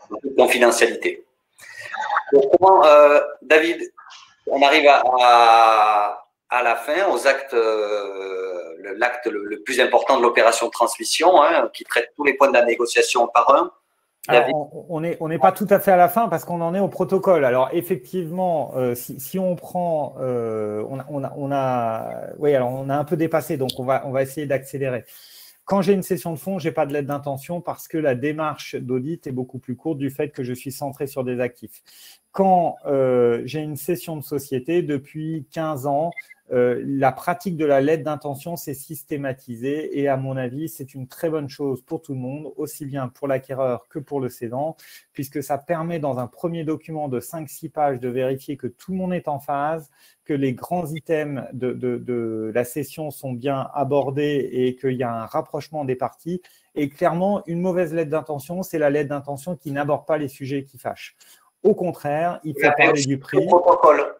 Speaker 1: Donc, confidentialité. Donc, comment, David, on arrive à la fin, aux actes, l'acte le plus important de l'opération de transmission, qui traite tous les points de la négociation par un.
Speaker 3: Alors, on n'est pas tout à fait à la fin parce qu'on en est au protocole. Alors, effectivement, si on prend… on a un peu dépassé, donc on va essayer d'accélérer. Quand j'ai une cession de fonds, je n'ai pas de lettre d'intention parce que la démarche d'audit est beaucoup plus courte du fait que je suis centré sur des actifs. Quand j'ai une cession de société, depuis 15 ans, la pratique de la lettre d'intention s'est systématisée et à mon avis, c'est une très bonne chose pour tout le monde, aussi bien pour l'acquéreur que pour le cédant, puisque ça permet dans un premier document de 5-6 pages de vérifier que tout le monde est en phase, que les grands items de la cession sont bien abordés et qu'il y a un rapprochement des parties. Et clairement, une mauvaise lettre d'intention, c'est la lettre d'intention qui n'aborde pas les sujets qui fâchent. Au contraire, il faut parler du prix.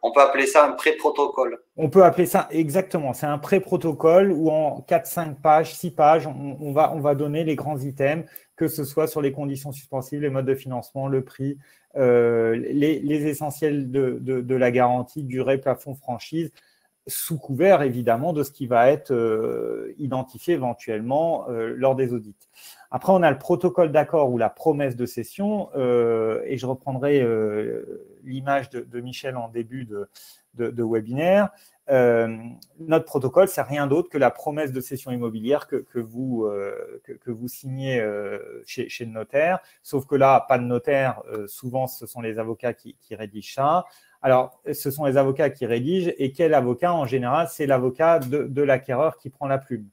Speaker 1: On peut appeler ça un pré-protocole.
Speaker 3: On peut appeler ça exactement. C'est un pré-protocole où en 4-5 pages, 6 pages, on va donner les grands items, que ce soit sur les conditions suspensives, les modes de financement, le prix, les essentiels de la garantie, durée, plafond, franchise. sous couvert évidemment de ce qui va être identifié éventuellement lors des audits. Après, on a le protocole d'accord ou la promesse de cession, et je reprendrai l'image de Michel en début de webinaire. Notre protocole, c'est rien d'autre que la promesse de cession immobilière que vous signez chez le notaire, sauf que là, pas de notaire, souvent ce sont les avocats qui rédigent ça. Alors, ce sont les avocats qui rédigent, et quel avocat? En général, c'est l'avocat de l'acquéreur qui prend la plume.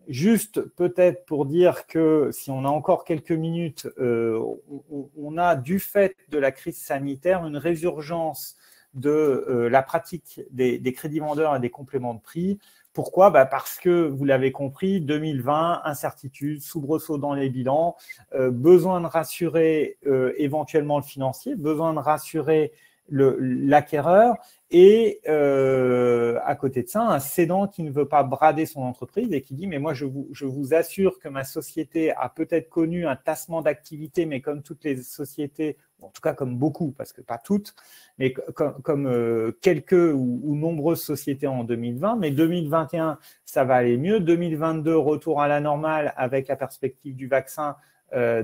Speaker 3: Juste peut-être pour dire que si on a encore quelques minutes, on a du fait de la crise sanitaire une résurgence de la pratique des crédits vendeurs et des compléments de prix. Pourquoi? Parce que, vous l'avez compris, 2020, incertitude, soubresaut dans les bilans, besoin de rassurer éventuellement le financier, besoin de rassurer l'acquéreur, et à côté de ça, un cédant qui ne veut pas brader son entreprise et qui dit « mais moi, je vous assure que ma société a peut-être connu un tassement d'activité, mais comme toutes les sociétés, en tout cas comme beaucoup, parce que pas toutes, mais comme quelques ou nombreuses sociétés en 2020, mais 2021, ça va aller mieux, 2022, retour à la normale avec la perspective du vaccin,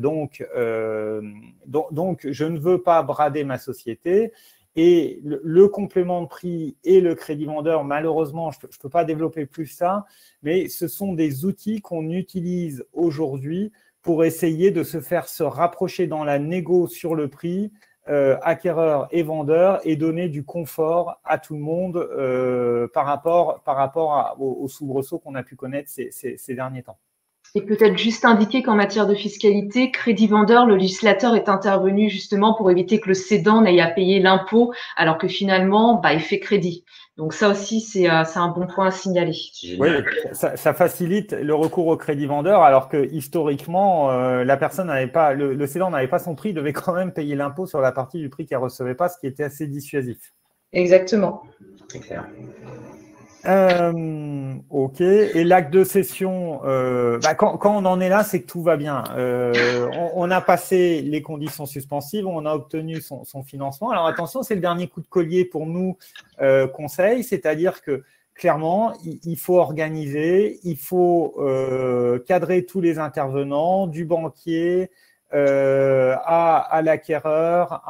Speaker 3: donc je ne veux pas brader ma société. » Et le complément de prix et le crédit vendeur, malheureusement, je ne peux pas développer plus ça, mais ce sont des outils qu'on utilise aujourd'hui pour essayer de se rapprocher dans la négo sur le prix, acquéreur et vendeur, et donner du confort à tout le monde par rapport aux soubresauts qu'on a pu connaître ces derniers temps.
Speaker 2: Et peut-être juste indiquer qu'en matière de fiscalité, crédit vendeur, le législateur est intervenu justement pour éviter que le cédant n'aille à payer l'impôt, alors que finalement, il fait crédit. Donc ça aussi, c'est un bon point à signaler.
Speaker 3: Oui, ça facilite le recours au crédit vendeur, alors que historiquement, la personne n'avait pas, le cédant n'avait pas son prix, il devait quand même payer l'impôt sur la partie du prix qu'elle ne recevait pas, ce qui était assez dissuasif.
Speaker 2: Exactement.
Speaker 4: C'est clair.
Speaker 3: Ok. Et l'acte de cession, quand on en est là, c'est que tout va bien. On a passé les conditions suspensives, on a obtenu son financement. Alors attention, c'est le dernier coup de collier pour nous, conseil, c'est-à-dire que clairement, il faut organiser, il faut cadrer tous les intervenants, du banquier à l'acquéreur,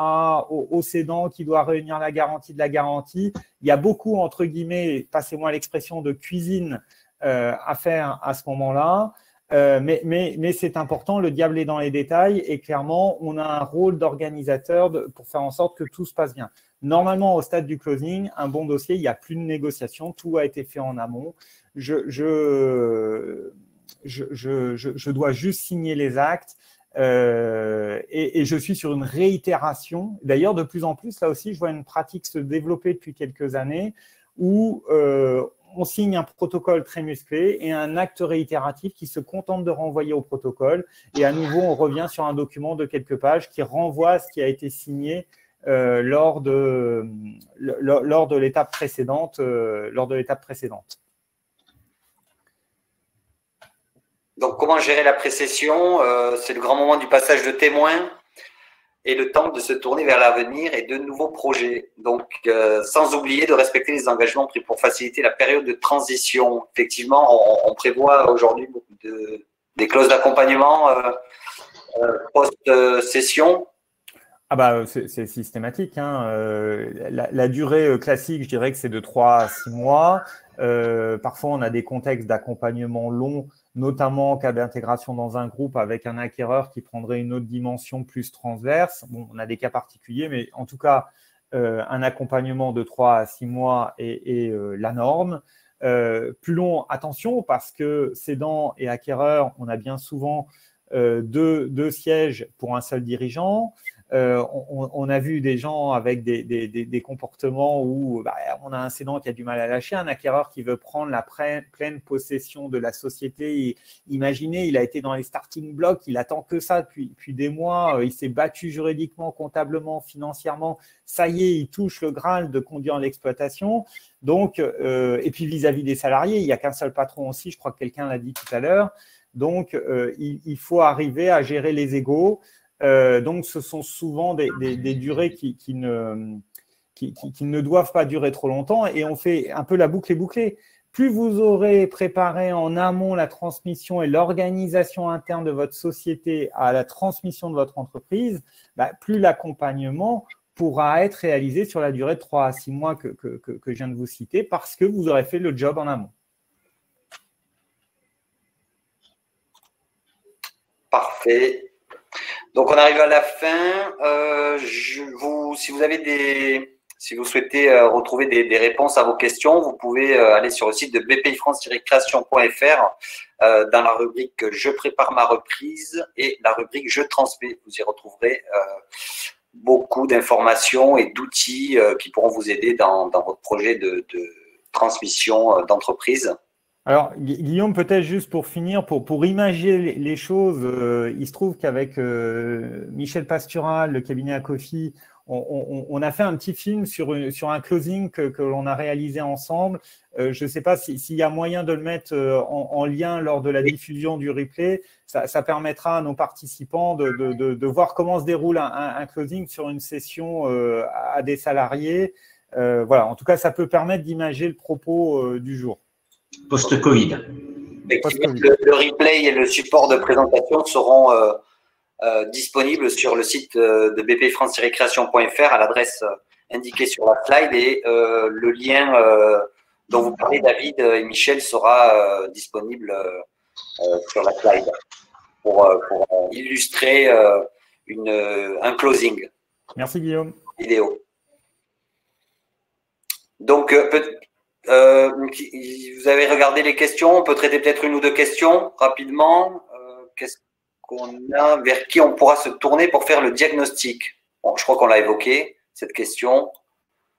Speaker 3: au cédant qui doit réunir la garantie de la garantie. Il y a beaucoup, entre guillemets, passez-moi l'expression, de cuisine à faire à ce moment-là. Mais c'est important, le diable est dans les détails, et clairement, on a un rôle d'organisateur pour faire en sorte que tout se passe bien. Normalement, au stade du closing, un bon dossier, il n'y a plus de négociation, tout a été fait en amont. Je dois juste signer les actes. Et je suis sur une réitération. D'ailleurs, de plus en plus, là aussi, je vois une pratique se développer depuis quelques années où on signe un protocole très musclé et un acte réitératif qui se contente de renvoyer au protocole. Et à nouveau, on revient sur un document de quelques pages qui renvoie à ce qui a été signé lors de l'étape précédente.
Speaker 1: Donc, comment gérer la précession? C'est le grand moment du passage de témoin et le temps de se tourner vers l'avenir et de nouveaux projets. Donc, sans oublier de respecter les engagements pris pour faciliter la période de transition. Effectivement, on prévoit aujourd'hui des clauses d'accompagnement post-cession.
Speaker 3: C'est systématique, hein. La durée classique, je dirais que c'est de 3 à 6 mois. Parfois, on a des contextes d'accompagnement long, notamment en cas d'intégration dans un groupe avec un acquéreur qui prendrait une autre dimension plus transverse. Bon, on a des cas particuliers, mais en tout cas, un accompagnement de 3 à 6 mois est la norme. Plus long, attention, parce que cédant et acquéreur, on a bien souvent deux sièges pour un seul dirigeant. On a vu des gens avec des comportements où on a un cédant qui a du mal à lâcher, un acquéreur qui veut prendre la pleine possession de la société. Et imaginez, il a été dans les starting blocks, il attend que ça depuis des mois, il s'est battu juridiquement, comptablement, financièrement. Ça y est, il touche le Graal de conduire l'exploitation. Donc, et puis vis-à-vis des salariés, il n'y a qu'un seul patron aussi, je crois que quelqu'un l'a dit tout à l'heure. Donc, il faut arriver à gérer les égos. Donc, ce sont souvent des durées qui qui ne doivent pas durer trop longtemps, et on fait un peu la boucle est bouclée. Plus vous aurez préparé en amont la transmission et l'organisation interne de votre société à la transmission de votre entreprise, plus l'accompagnement pourra être réalisé sur la durée de 3 à 6 mois que je viens de vous citer, parce que vous aurez fait le job en amont.
Speaker 1: Parfait. Donc, on arrive à la fin. Si vous souhaitez retrouver des réponses à vos questions, vous pouvez aller sur le site de bpifrance-création.fr dans la rubrique « Je prépare ma reprise » et la rubrique « Je transmets ». Vous y retrouverez beaucoup d'informations et d'outils qui pourront vous aider dans votre projet de transmission d'entreprise.
Speaker 3: Alors, Guillaume, peut-être juste pour finir, pour imaginer les choses, il se trouve qu'avec Michel Pastural, le cabinet Acofi, on a fait un petit film sur un closing que l'on a réalisé ensemble. Je ne sais pas s'il y a moyen de le mettre en lien lors de la diffusion du replay. Ça permettra à nos participants de voir comment se déroule un closing sur une session à des salariés. Voilà, en tout cas, ça peut permettre d'imager le propos du jour.
Speaker 4: Post-Covid.
Speaker 1: Le replay et le support de présentation seront disponibles sur le site de bpifrance-création.fr à l'adresse indiquée sur la slide, et le lien dont vous parlez, David et Michel, sera disponible sur la slide pour illustrer un closing.
Speaker 3: Merci Guillaume.
Speaker 1: Vidéo. Donc, vous avez regardé les questions, on peut traiter peut-être une ou deux questions rapidement. Qu'est-ce qu'on a, vers qui on pourra se tourner pour faire le diagnostic? Bon, je crois qu'on l'a évoqué, cette question.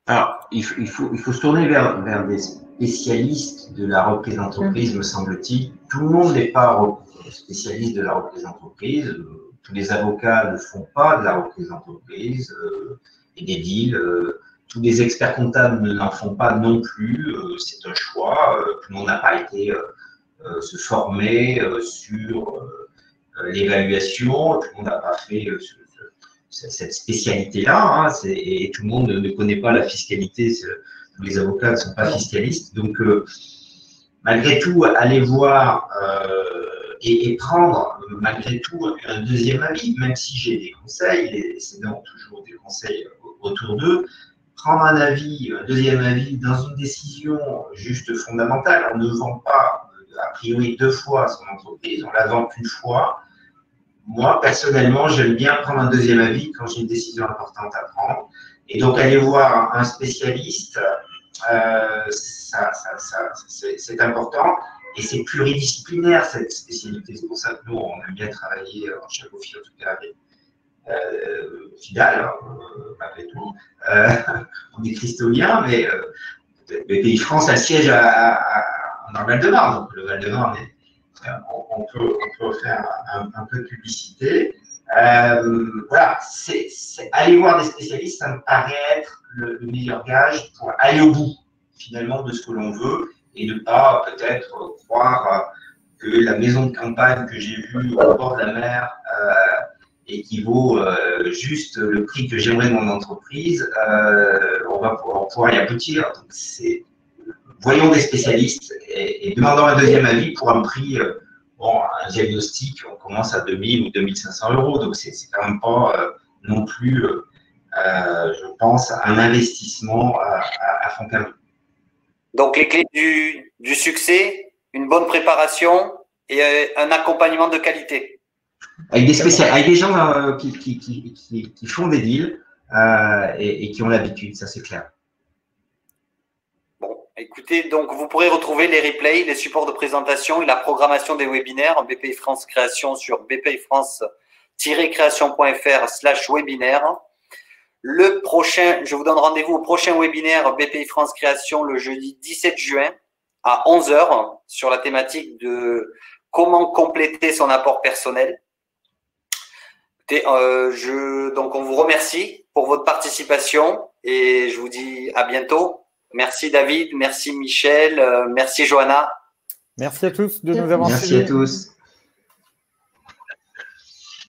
Speaker 4: Alors, il faut se tourner vers des spécialistes de la reprise d'entreprise, me semble-t-il. Tout le monde n'est pas spécialiste de la reprise d'entreprise. Tous les avocats ne font pas de la reprise d'entreprise et des deals. Tous les experts comptables n'en font pas non plus, c'est un choix. Tout le monde n'a pas été se former sur l'évaluation, tout le monde n'a pas fait cette spécialité-là, hein, et tout le monde ne connaît pas la fiscalité, tous les avocats ne sont pas fiscalistes. Donc, malgré tout, aller voir et prendre malgré tout un deuxième avis, même si j'ai des conseils, les cédants ont toujours des conseils autour d'eux. Prendre un deuxième avis dans une décision juste fondamentale. On ne vend pas a priori 2 fois son entreprise, on la vend qu'une fois. Moi, personnellement, j'aime bien prendre un deuxième avis quand j'ai une décision importante à prendre. Et donc, aller voir un spécialiste, c'est important. Et c'est pluridisciplinaire, cette spécialité. C'est pour ça que nous, on aime bien travailler en Chagofi, en tout cas, avec Fidal, malgré tout. On est cristolien, mais Bpifrance a un siège dans le Val-de-Marne. Donc, le Val-de-Marne, on peut faire un peu de publicité. Voilà, aller voir des spécialistes, ça me paraît être le meilleur gage pour aller au bout, finalement, de ce que l'on veut, et ne pas peut-être croire que la maison de campagne que j'ai vue au bord de la mer et qui vaut juste le prix que j'aimerais de mon entreprise, on va pouvoir y aboutir. Donc, voyons des spécialistes et demandons un deuxième avis pour un prix, un diagnostic, on commence à 2000 ou 2500 €. Donc, c'est quand même pas non plus, je pense, un investissement à fond perdu.
Speaker 1: Donc, les clés du succès, une bonne préparation et un accompagnement de qualité.
Speaker 4: Avec des gens qui font des deals et qui ont l'habitude, ça c'est clair.
Speaker 1: Bon, écoutez, donc vous pourrez retrouver les replays, les supports de présentation et la programmation des webinaires en BPIFrance Création sur bpifrance-création.fr/webinaire. Le prochain, je vous donne rendez-vous au prochain webinaire BPIFrance Création le jeudi 17 juin à 11 h sur la thématique de comment compléter son apport personnel. Donc, on vous remercie pour votre participation et je vous dis à bientôt. Merci David, merci Michel, merci Johanna.
Speaker 3: Merci à tous de nous avoir suivis.
Speaker 4: Merci à tous.